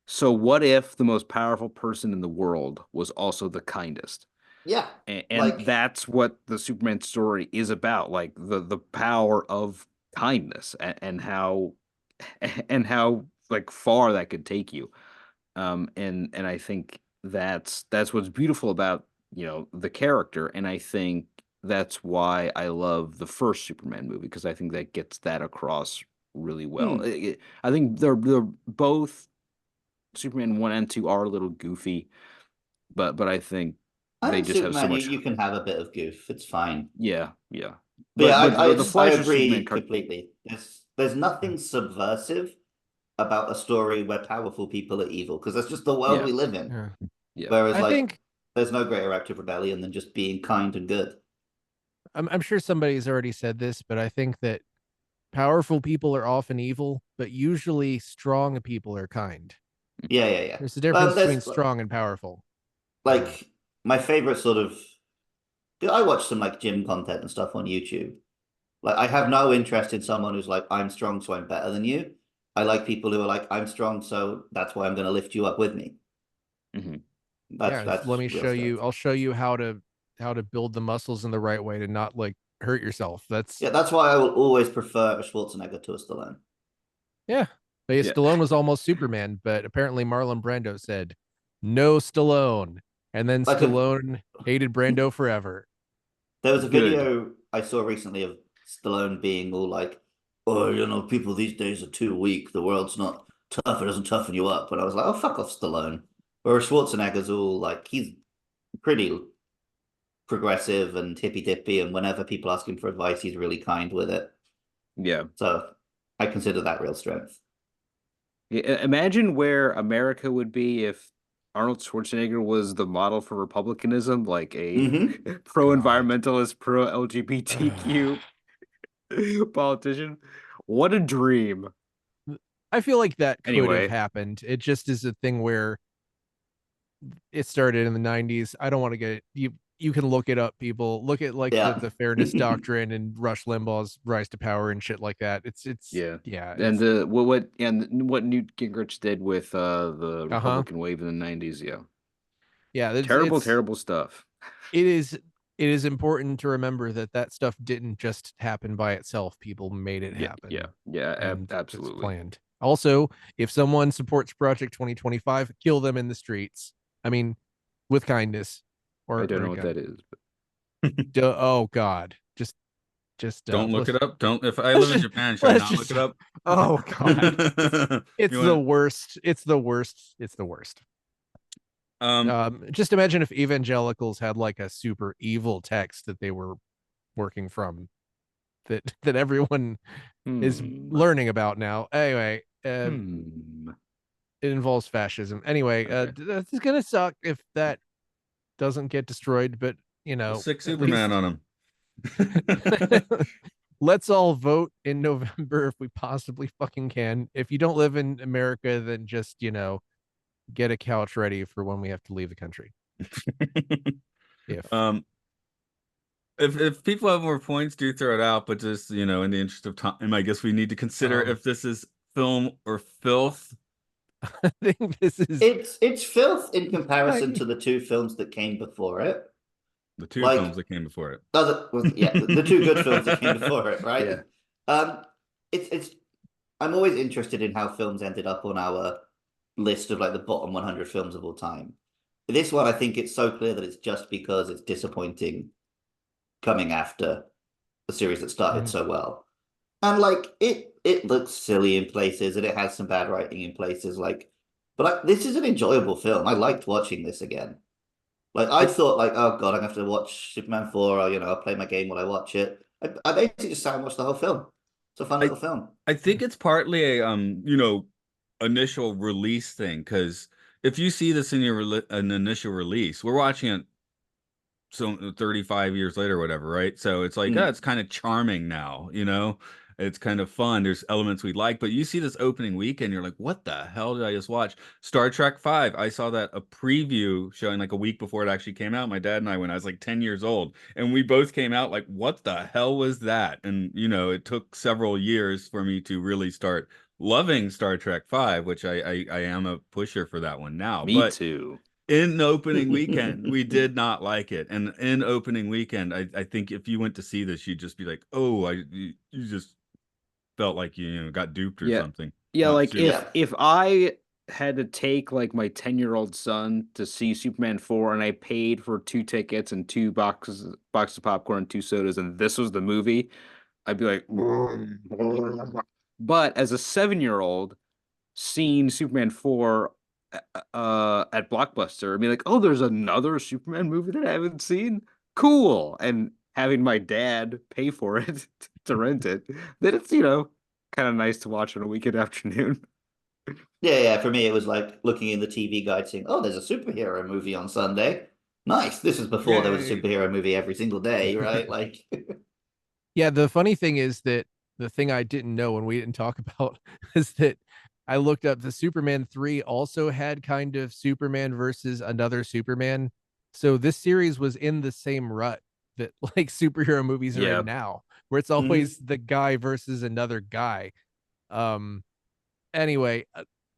So what if the most powerful person in the world was also the kindest? Yeah. And that's what the Superman story is about, like the power of kindness and how like far that could take you. And I think that's what's beautiful about, you know, the character. And I think that's why I love the first Superman movie, because I think that gets that across really well. I think they're both, Superman 1 and 2 are a little goofy, but I think they just Superman, have so much. You can have a bit of goof. It's fine. Yeah. But I agree completely. There's nothing subversive about a story where powerful people are evil, because that's just the world we live in. Yeah. Whereas, I think there's no greater act of rebellion than just being kind and good. I'm sure somebody's already said this, but I think that powerful people are often evil, but usually strong people are kind. Yeah. There's a difference between strong and powerful. Like my favorite sort of, I watch some like gym content and stuff on YouTube. Like I have no interest in someone who's like, I'm strong, so I'm better than you. I like people who are like, I'm strong, so that's why I'm going to lift you up with me. Mm-hmm. That's let me show you. strength. I'll show you how to build the muscles in the right way to not like hurt yourself. That's why I will always prefer a Schwarzenegger to a Stallone. Yeah. But Stallone was almost Superman, but apparently Marlon Brando said, no Stallone. And then Like Stallone hated Brando forever. There was a video I saw recently of Stallone being all like, oh, you know, people these days are too weak. The world's not tough. It doesn't toughen you up. And I was like, oh, fuck off, Stallone. Whereas Schwarzenegger's all like, he's pretty progressive and hippy-dippy. And whenever people ask him for advice, he's really kind with it. Yeah. So I consider that real strength. Imagine where America would be if Arnold Schwarzenegger was the model for republicanism, like a pro-environmentalist, pro-LGBTQ politician. What a dream. I feel like that could have happened. It just is a thing where it started in the 90s. I don't want to get you can look it up, people. Look at like the fairness doctrine and Rush Limbaugh's rise to power and shit like that. It's and the what Newt Gingrich did with the Republican wave in the 90s. Terrible stuff. It is important to remember that stuff didn't just happen by itself. People made it happen. Absolutely. It's planned. Also, if someone supports Project 2025, kill them in the streets. I mean, with kindness. I don't know what that is. Oh God, just don't look it up. Don't. If I live in Japan, should I not look it up? Oh God, it's the worst. It's the worst. It's the worst. Just imagine if evangelicals had like a super evil text that they were working from, that everyone is learning about now. Anyway, it involves fascism. Anyway, it's gonna suck if that doesn't get destroyed, but you know, sick Superman on him. Let's all vote in November if we possibly fucking can. If you don't live in America, then just, you know, get a couch ready for when we have to leave the country. If people have more points, do throw it out, but just, you know, in the interest of time, I guess we need to consider if this is film or filth. I think this is it's filth in comparison to the two films that came before it. The two films that came before it. The two good films that came before it, right? It's I'm always interested in how films ended up on our list of like the bottom 100 films of all time. This one, I think it's so clear that it's just because it's disappointing coming after a series that started so well. And like it looks silly in places and it has some bad writing in places, like, but like, this is an enjoyable film. I liked watching this again. Like I thought like, oh God, I'm gonna have to watch Superman 4, or you know, I'll play my game while I watch it. I basically just sat and watched the whole film. It's a fun little film. I think it's partly a you know, initial release thing, because if you see this in an initial release, we're watching it so 35 years later or whatever, right? So it's like, it's kind of charming now, you know, it's kind of fun, there's elements we like, but you see this opening weekend, you're like, what the hell did I just watch? Star Trek 5, I saw that a preview showing like a week before it actually came out. My dad and I, when I was like 10 years old, and we both came out like, what the hell was that? And you know, it took several years for me to really start loving Star Trek 5, which I am a pusher for that one now. Me too. In opening weekend, we did not like it. And in opening weekend, I think if you went to see this, you'd just be like, oh, you just felt like you got duped or something. Yeah, not like if I had to take like my 10-year-old son to see Superman 4 and I paid for 2 tickets and 2 boxes of popcorn and 2 sodas, and this was the movie, I'd be like, but as a 7-year-old seeing Superman 4 at Blockbuster, I mean, like, oh, there's another Superman movie that I haven't seen, cool. And having my dad pay for it to rent it, then it's, you know, kind of nice to watch on a weekend afternoon. Yeah, for me it was like looking in the TV guide saying, oh, there's a superhero movie on Sunday, nice. This is before there was a superhero movie every single day, right? Like yeah, the funny thing is that the thing I didn't know and we didn't talk about is that I looked up the Superman 3 also had kind of Superman versus another Superman. So this series was in the same rut that like superhero movies are in now, where it's always the guy versus another guy. Anyway,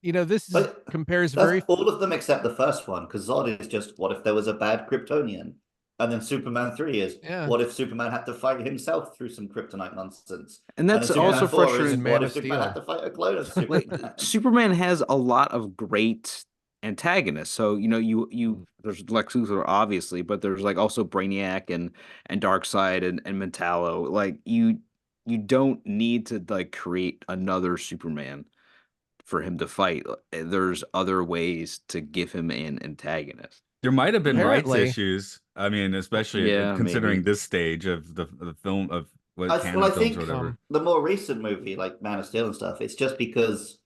this compares very all of them except the first one, because Zod is just what if there was a bad Kryptonian, and then Superman 3 is what if Superman had to fight himself through some kryptonite nonsense, and that's also frustrating. What if Superman had to fight a clone of Superman? Like, Superman has a lot of great antagonists. So there's Lex Luthor obviously, but there's like also Brainiac and Darkseid and Metallo. Like you don't need to like create another Superman for him to fight. There's other ways to give him an antagonist. There might have been rights issues. I mean, especially considering this stage of the film of what canon films or whatever. The more recent movie, like Man of Steel and stuff, it's just because,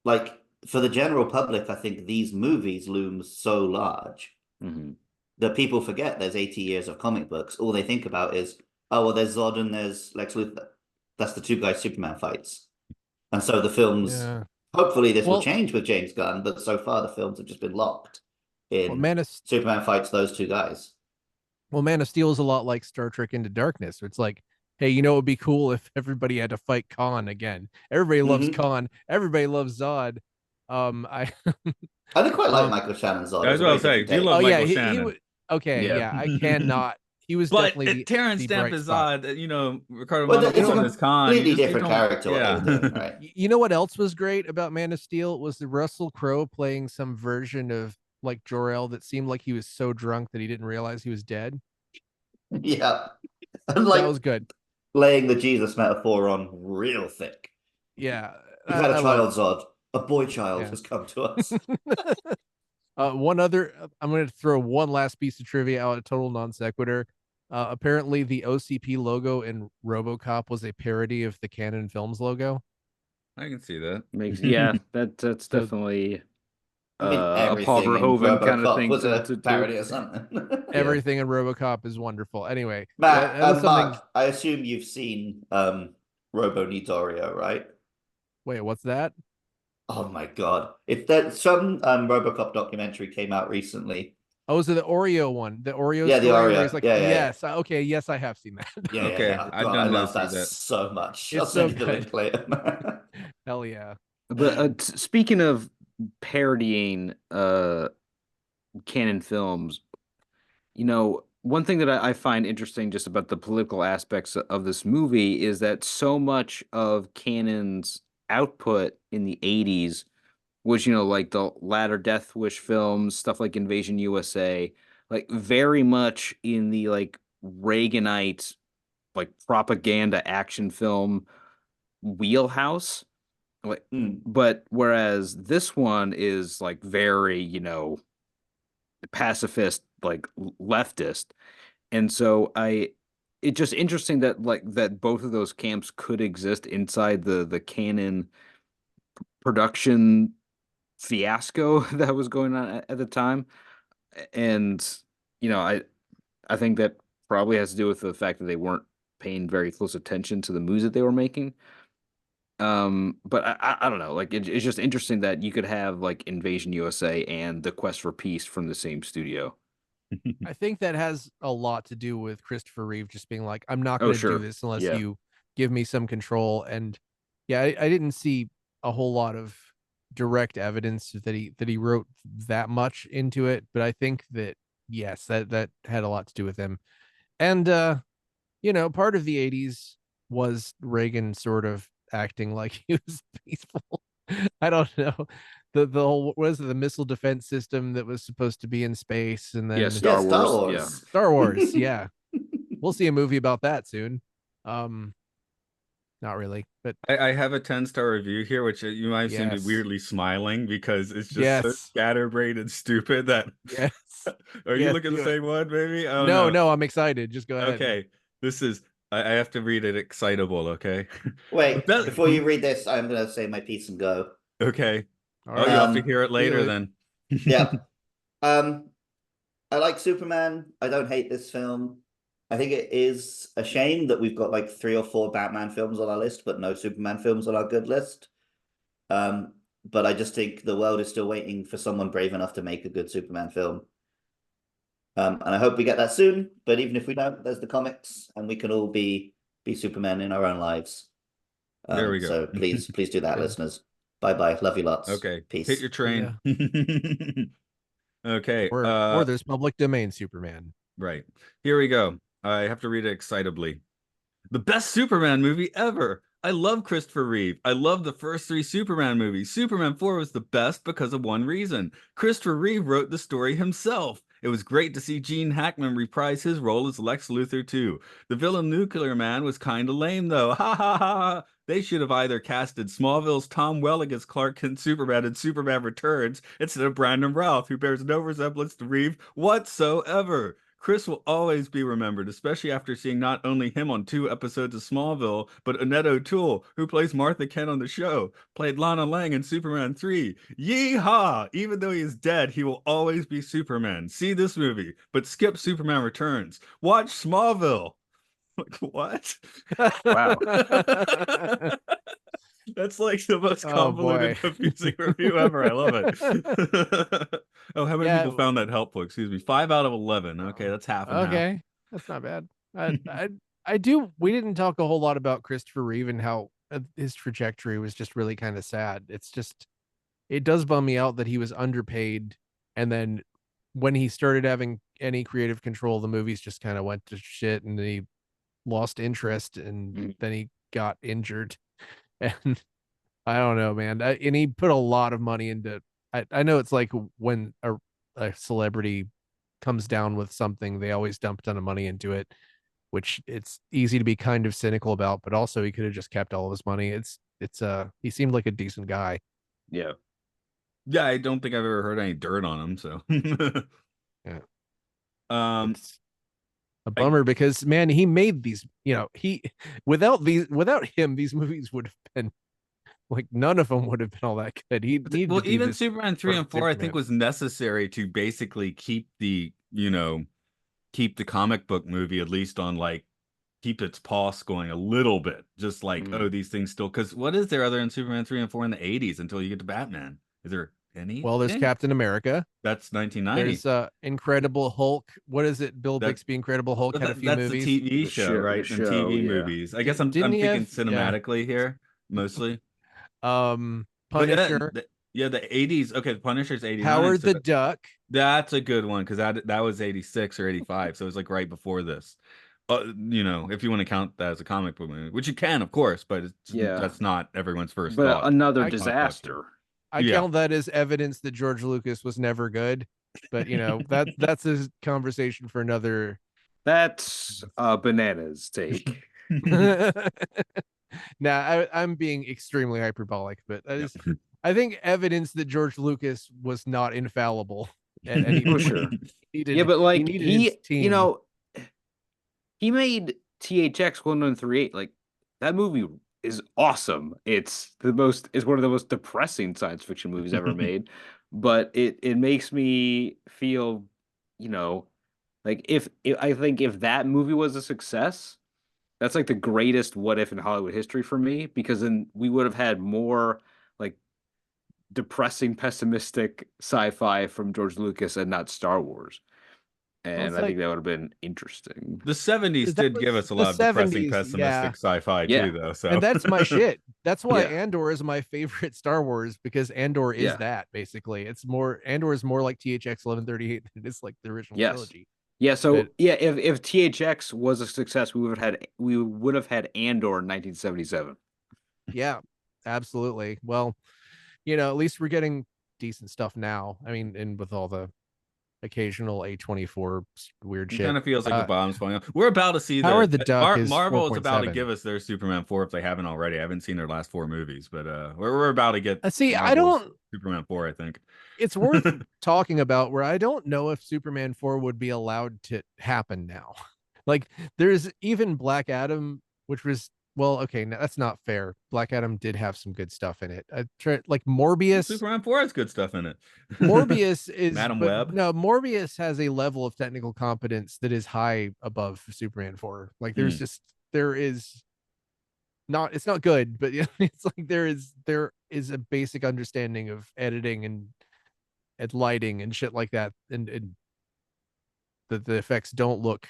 like, for the general public, I think these movies loom so large that people forget there's 80 years of comic books. All they think about is, oh, well, there's Zod and there's Lex Luthor. That's the two guys Superman fights. And so the films, hopefully this will change with James Gunn, but so far the films have just been locked in Superman fights those two guys. Well, Man of Steel is a lot like Star Trek Into Darkness. It's like, hey, it would be cool if everybody had to fight Khan again. Everybody loves Khan. Everybody loves Zod. I didn't quite like Michael Shannon's Zod. That's what I was saying. Do you love Michael Shannon? I cannot. He was definitely Terrence Stamp is odd. Ricardo Montalban is Khan. Completely different character. Right? You know what else was great about Man of Steel was the Russell Crowe playing some version of like Jor-El that seemed like he was so drunk that he didn't realize he was dead. Yeah, and like that was good. Laying the Jesus metaphor on real thick. Yeah, we've had a child, Zod. A boy child has come to us. One other, I'm going to throw one last piece of trivia out, a total non sequitur. Apparently, the OCP logo in RoboCop was a parody of the Canon Films logo. I can see that. That's definitely a Paul Verhoeven kind of thing. Was a parody or something. Everything in RoboCop is wonderful. Anyway, Matt, Mark, I assume you've seen Robo Nitorio, right? Wait, what's that? Oh my god! If there's some RoboCop documentary came out recently. Oh, so the Oreo one, the Oreo. Yeah, the Oreo. Like, yes, okay, yes, I have seen that. Okay, I love that so much. It's so good. Later. Hell yeah! But speaking of parodying canon films, one thing that I find interesting just about the political aspects of this movie is that so much of canon's output in the 80s was, like the latter Death Wish films, stuff like Invasion USA, like very much in the like Reaganite, like propaganda action film wheelhouse. Like, but whereas this one is like very, pacifist, like leftist. And so it's just interesting that that both of those camps could exist inside the canon production fiasco that was going on at the time. And I think that probably has to do with the fact that they weren't paying very close attention to the moves that they were making. But I don't know, like it's just interesting that you could have like Invasion USA and The Quest for Peace from the same studio. I think that has a lot to do with Christopher Reeve just being like, I'm not going to do this unless you give me some control. And I didn't see a whole lot of direct evidence that he wrote that much into it, but I think that yes, that had a lot to do with him. And part of the 80s was Reagan sort of acting like he was peaceful. I don't know. The whole, what is it, the missile defense system that was supposed to be in space, and then Star Wars. Star Wars, yeah. We'll see a movie about that soon. Not really, but I have a 10-star review here, which you might seem to be weirdly smiling because it's just so scatterbrained and stupid that. Yes. Are you looking the same one, maybe? No, I'm excited. Just go ahead. Okay, this is. I have to read it excitable. Okay. Wait, before you read this, I'm gonna say my piece and go. Okay. Right. Oh, you'll have to hear it later then. Yeah. I like Superman. I don't hate this film. I think it is a shame that we've got like 3 or 4 Batman films on our list, but no Superman films on our good list. But I just think the world is still waiting for someone brave enough to make a good Superman film. And I hope we get that soon. But even if we don't, there's the comics, and we can all be Superman in our own lives. There we go. So please do that, listeners. Bye. Love you lots. Okay. Peace. Hit your train. Okay. Or there's public domain Superman. Right. Here we go. I have to read it excitably. The best Superman movie ever. I love Christopher Reeve. I love the first 3 Superman movies. Superman 4 was the best because of one reason. Christopher Reeve wrote the story himself. It was great to see Gene Hackman reprise his role as Lex Luthor too. The villain Nuclear Man was kind of lame though. Ha ha ha. They should have either casted Smallville's Tom Welling as Clark Kent Superman in Superman Returns instead of Brandon Routh, who bears no resemblance to Reeve whatsoever. Chris will always be remembered, especially after seeing not only him on 2 episodes of Smallville, but Annette O'Toole, who plays Martha Kent on the show, played Lana Lang in Superman 3. Yee-haw! Even though he is dead, he will always be Superman. See this movie, but skip Superman Returns. Watch Smallville. Like, what? Wow. That's like the most convoluted, confusing review ever. I love it. Oh, how many people found that helpful? Excuse me. 5 out of 11. Okay, that's half and half. That's not bad. I do. We didn't talk a whole lot about Christopher Reeve and how his trajectory was just really kind of sad. It's just, it does bum me out that he was underpaid, and then when he started having any creative control, the movies just kind of went to shit, and he lost interest, and then he got injured. And I don't know, man. And he put a lot of money into. I know it's like when a celebrity comes down with something, they always dump a ton of money into it, which it's easy to be kind of cynical about. But also, he could have just kept all of his money. He seemed like a decent guy. Yeah. Yeah, I don't think I've ever heard any dirt on him. So yeah. It's a bummer because, man, he made these. Without him, these movies would have been. Like, none of them would have been all that good. Even Superman 3 and 4, I think, was necessary to basically keep the comic book movie at least on, like, keep its pulse going a little bit. Just like, these things still, because what is there other than Superman 3 and 4 in the 80s until you get to Batman? Is there any? Well, there's Captain America. That's 1990. There's Incredible Hulk. What is it? Bill Bixby Incredible Hulk had a few movies. That's the TV show, right? And TV movies. I guess I'm thinking cinematically here, mostly. Punisher. The 80s. Okay, Punisher's 89. Howard the Duck. That's a good one because that was 86 or 85, so it was like right before this. If you want to count that as a comic book movie, which you can, of course, but that's not everyone's first thought. Another disaster. I count that as evidence that George Lucas was never good, but that's a conversation for another. That's Bananas take. Nah, I'm being extremely hyperbolic, but I think evidence that George Lucas was not infallible. And he did. Yeah, but like he made THX 1138. Like, that movie is awesome. It's one of the most depressing science fiction movies ever made. But it makes me feel, like if that movie was a success, that's like the greatest what if in Hollywood history for me, because then we would have had more like depressing, pessimistic sci-fi from George Lucas and not Star Wars. And I think that would have been interesting. The 70s did give us a lot of depressing, pessimistic sci-fi too, though. So, and that's my shit. That's why Andor is my favorite Star Wars, because Andor is that basically. Andor is more like THX 1138 than it is like the original trilogy. Yeah, so if THX was a success, we would have had Andor in 1977. Yeah, absolutely. Well, at least we're getting decent stuff now. I mean, and with all the occasional A24 weird shit. It kind of feels like the bottom's falling out. We're about to see Howard the Duck is Marvel 4.7. is about to give us their Superman 4 if they haven't already. I haven't seen their last 4 movies, but we're about to get Superman 4, I think. It's worth talking about, where I don't know if Superman 4 would be allowed to happen now. Like, there's even Black Adam, which was, well, okay, no, that's not fair. Black Adam did have some good stuff in it. Like Morbius. Superman 4 has good stuff in it. Morbius is Madam Web. No, Morbius has a level of technical competence that is high above Superman 4. Like, there is it's not good, but yeah, it's like there is a basic understanding of editing and lighting and shit like that, and the effects don't look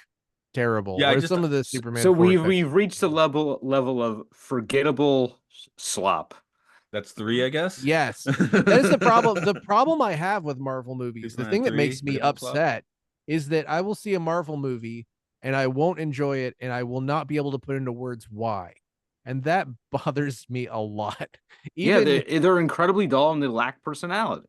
terrible. Yeah, I Whereas just some of the Superman So 4 effects, we've reached the level of forgettable slop. that's 3, I guess. yes, that is the problem. The problem I have with Marvel movies, the Superman thing that 3, makes me forgettable slop. upset is that I will see a Marvel movie and I won't enjoy it, and I will not be able to put into words why. And that bothers me a lot. Yeah, Even they're incredibly dull and they lack personality.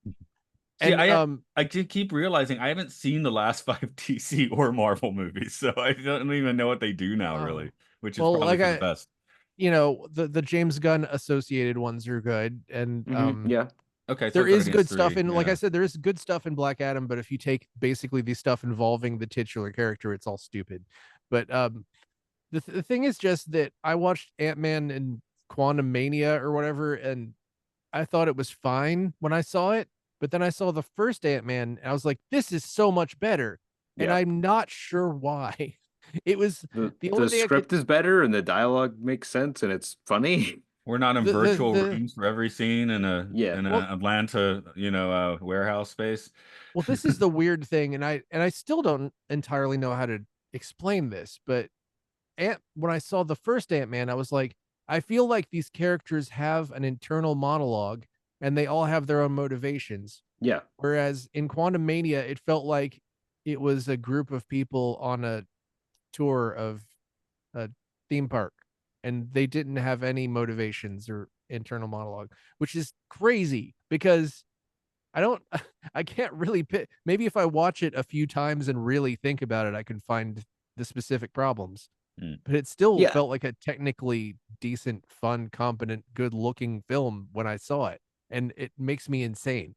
See, and I did keep realizing I haven't seen the last 5 DC or Marvel movies, so I don't even know what they do now, really, which is well, probably like for the best. the James Gunn associated ones are good, and Yeah. Okay, so there is Guardians good stuff 3, in, like I yeah. said, there is good stuff in Black Adam, but if you take basically the stuff involving the titular character, it's all stupid. But the thing is just that I watched Ant-Man and Quantum Mania or whatever, and I thought it was fine when I saw it, but then I saw the first Ant-Man and I was like, this is so much better. And Yeah. I'm not sure why. It was the only The thing I script could is better and the dialogue makes sense and it's funny. We're not in virtual rooms for every scene in a Yeah. Atlanta, warehouse space. well, this is the weird thing, and I still don't entirely know how to explain this, but when I saw the first Ant-Man, I was like, I feel like these characters have an internal monologue and they all have their own motivations. Yeah. Whereas in Quantum Mania, it felt like it was a group of people on a tour of a theme park and they didn't have any motivations or internal monologue, which is crazy because I can't really pick. Maybe if I watch it a few times and really think about it, I can find the specific problems. But it still Yeah. felt like a technically decent, fun, competent, good looking film when I saw it. And it makes me insane.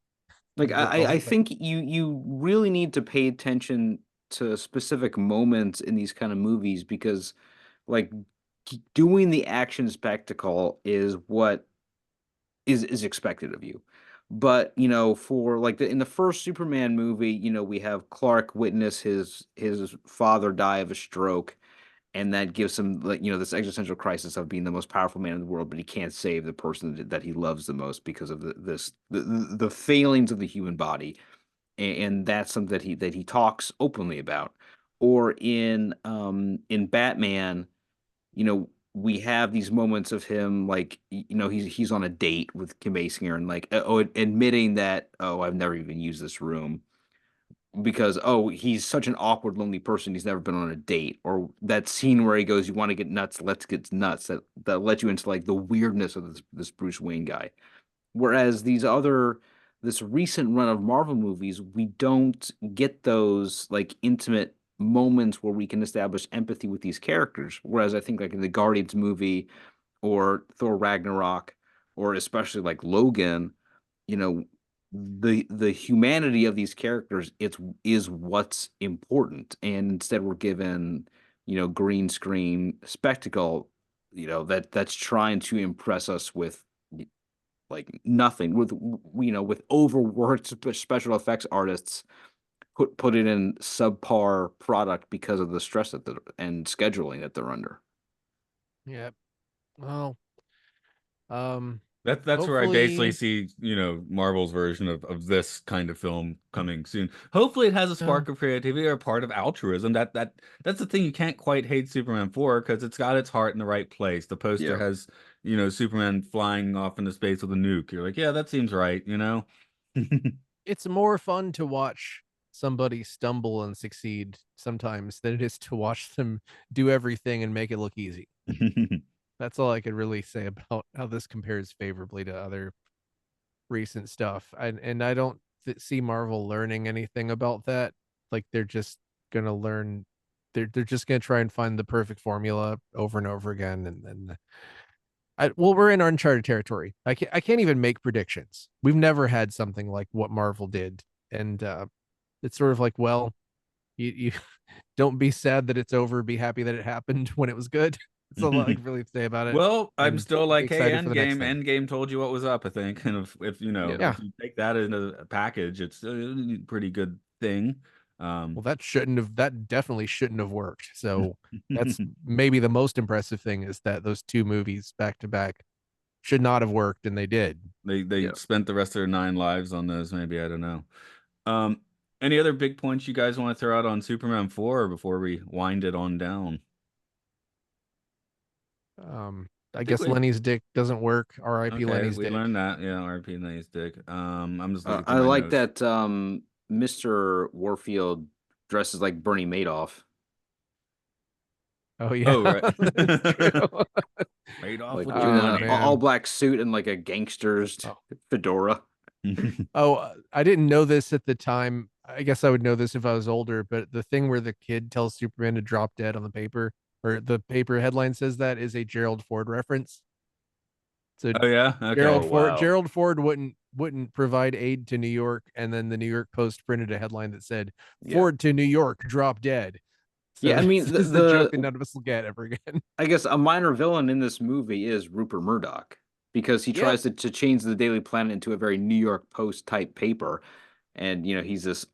Like I think you really need to pay attention to specific moments in these kind of movies because like doing the action spectacle is what is expected of you. But, for like in the first Superman movie, we have Clark witness his father die of a stroke, and that gives him like, this existential crisis of being the most powerful man in the world, but he can't save the person that he loves the most because of the failings of the human body. And that's something that he talks openly about. Or in Batman, we have these moments of him like he's on a date with Kim Basinger and like admitting that I've never even used this room because he's such an awkward lonely person he's never been on a date, or that scene where he goes, you want to get nuts, let's get nuts, that let you into like the weirdness of this Bruce Wayne guy. Whereas this recent run of Marvel movies, we don't get those like intimate moments where we can establish empathy with these characters. Whereas I think like in the Guardians movie or Thor Ragnarok, or especially like Logan, you know, the humanity of these characters is what's important. And instead we're given, green screen spectacle, that's trying to impress us with like nothing, with overworked special effects artists put it in subpar product because of the stress and scheduling that they're under. Yeah. Well, That's where I basically see, Marvel's version of this kind of film coming soon. Hopefully it has a spark of creativity or a part of altruism. That's the thing you can't quite hate Superman for, because it's got its heart in the right place. The poster has, Superman flying off into space with a nuke. You're like, yeah, that seems right, It's more fun to watch somebody stumble and succeed sometimes than it is to watch them do everything and make it look easy. That's all I could really say about how this compares favorably to other recent stuff. And I don't see Marvel learning anything about that. Like they're just gonna learn. They're just gonna try and find the perfect formula over and over again. And then, we're in uncharted territory. I can't even make predictions. We've never had something like what Marvel did, and it's sort of like, well, you don't be sad that it's over. Be happy that it happened when it was good. That's all I can really say about it. Well, I'm still like, hey, Endgame. Endgame told you what was up, I think. And if you take that in a package, it's a pretty good thing. Well, that definitely shouldn't have worked. So that's maybe the most impressive thing, is that those two movies back to back should not have worked, and they did. They spent the rest of their 9 lives on those. Maybe, I don't know. Any other big points you guys want to throw out on Superman 4 before we wind it on down? I guess Lenny's dick doesn't work. R.I.P. Okay, Lenny's we dick. learned that. Yeah, R.I.P. Lenny's dick. I'm just looking I through my like notes. that Mr. Warfield dresses like Bernie Madoff. Oh yeah. Oh, right. Like with in your money. an all black suit and like a gangster's fedora. I didn't know this at the time. I guess I would know this if I was older, but the thing where the kid tells Superman to drop dead on the paper, or the paper headline says, that is a Gerald Ford reference. So Oh yeah, okay. Gerald Ford wouldn't provide aid to New York, and then the New York Post printed a headline that said, Ford to New York, drop dead. So yeah, I mean, this is the joke that none of us will get ever again. I guess a minor villain in this movie is Rupert Murdoch, because he tries to change the Daily Planet into a very New York Post type paper. And, he's this,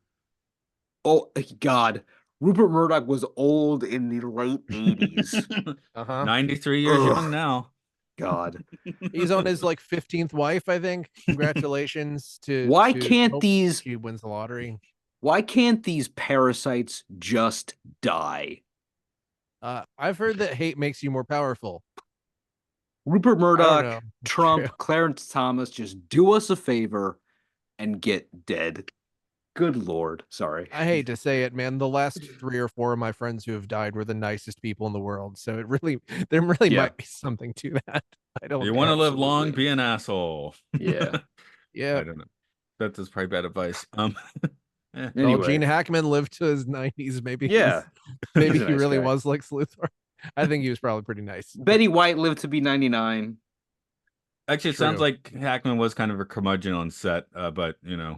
oh, God, Rupert Murdoch was old in the late 80s. 93 years young now. God. He's on his 15th wife, I think. Congratulations to Why can't she wins the lottery. Why can't these parasites just die? I've heard that hate makes you more powerful. Rupert Murdoch, Trump, Clarence Thomas, just do us a favor and get dead. Good Lord. Sorry. I hate to say it, man. The last 3 or 4 of my friends who have died were the nicest people in the world. So there might be something to that. I don't know. You want to live long, be an asshole. Yeah. Yeah. I don't know. That is probably bad advice. Anyway. Well, Gene Hackman lived to his 90s. Maybe maybe he really was like Luthor. I think he was probably pretty nice. Betty White lived to be 99. Actually, it sounds like Hackman was kind of a curmudgeon on set, but yeah.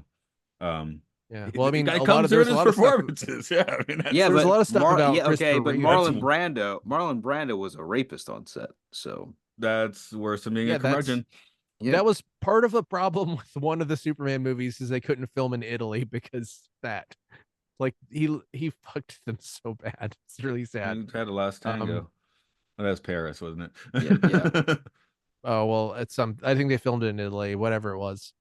Well, I mean, it comes through his performances. Yeah, I mean, there's a lot of stuff about but Marlon Brando was a rapist on set, so that's worse than being a curmudgeon. That was part of the problem with one of the Superman movies, is they couldn't film in Italy because he fucked them so bad. It's really sad. He had a last tango. Well, that was Paris, wasn't it? Yeah. Oh well, I think they filmed it in Italy, whatever it was.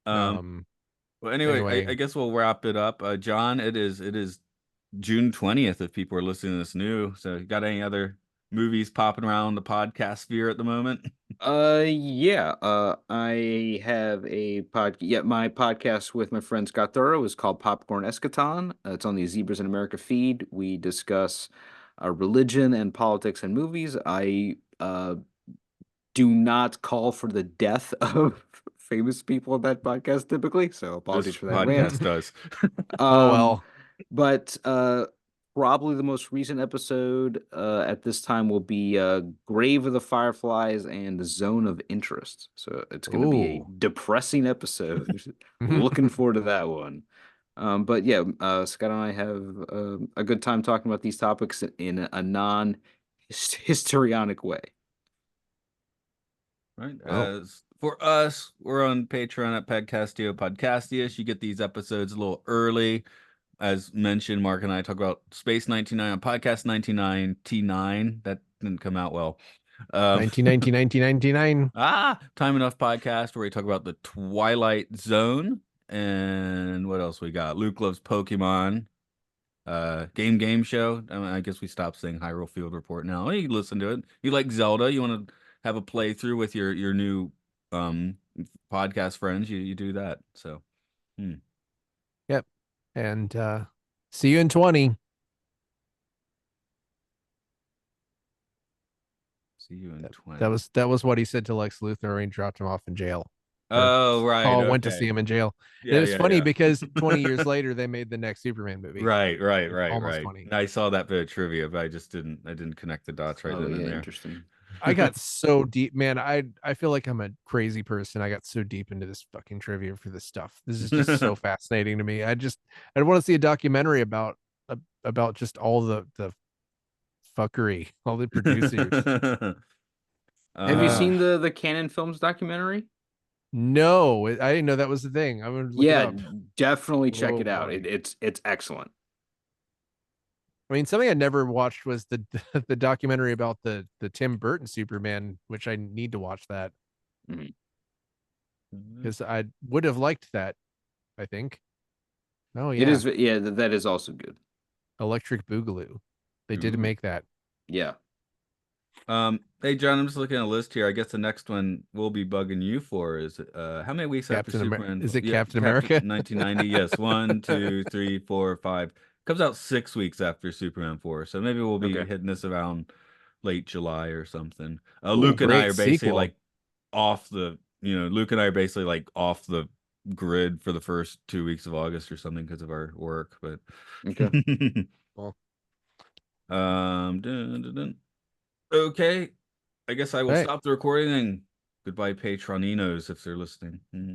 Well, anyway, I guess we'll wrap it up. John, it is June 20th if people are listening to this new. So you got any other movies popping around the podcast sphere at the moment? I have a my podcast with my friend Scott Thorough is called Popcorn Eschaton. It's on the Zebras in America feed. We discuss religion and politics and movies. I do not call for the death of famous people in that podcast typically, so apologies for that. Podcast does. Oh well. But probably the most recent episode at this time will be Grave of the Fireflies and the Zone of Interest. So it's going to be a depressing episode. Looking forward to that one. But yeah, Scott and I have a good time talking about these topics in a non-histrionic way. Right. As for us, we're on Patreon at Podcastio Podcastius. You get these episodes a little early. As mentioned, Mark and I talk about Space 99 on Podcast 99 T9. That didn't come out well. 1999. Time Enough podcast, where we talk about the Twilight Zone. And what else we got? Luke Loves Pokemon. Game show. I guess we stopped saying Hyrule Field Report now. You can listen to it. You like Zelda? You want to have a playthrough with your new podcast friends? You do that. So, Yep. And see you in 20. See you in 20. That was what he said to Lex Luthor when he dropped him off in jail. Oh, right. Paul went to see him in jail. Yeah, it was funny because 20 years later they made the next Superman movie. Right. Almost 20. I saw that bit of trivia, but I didn't connect the dots right then and there. Interesting. I got so deep, man. I feel like I'm a crazy person. I got so deep into this fucking trivia for this stuff. This is just so fascinating to me. I want to see a documentary about just all the fuckery, all the producers. Have you seen the Canon Films documentary? No, I didn't know that was the thing. I'm gonna look it up. definitely check Oh, it out. boy. It's excellent. I mean, something I never watched was the the documentary about the Tim Burton Superman, which I need to watch that because I would have liked that. I think. Oh yeah, It is. Yeah, that is also good. Electric Boogaloo. They did make that. Yeah. Hey John, I'm just looking at a list here. I guess the next one we'll be bugging you for is how many weeks after Superman? Is it Captain America? 1990. Yes, 1, 2, 3, 4, 5. Comes out 6 weeks after Superman 4. So maybe we'll be hitting this around late July or something. Luke and I are basically like off the, Luke and I are basically like off the grid for the first 2 weeks of August or something because of our work. But okay. Well, dun, dun, dun. Okay, I guess I will stop the recording and goodbye, Patroninos, if they're listening.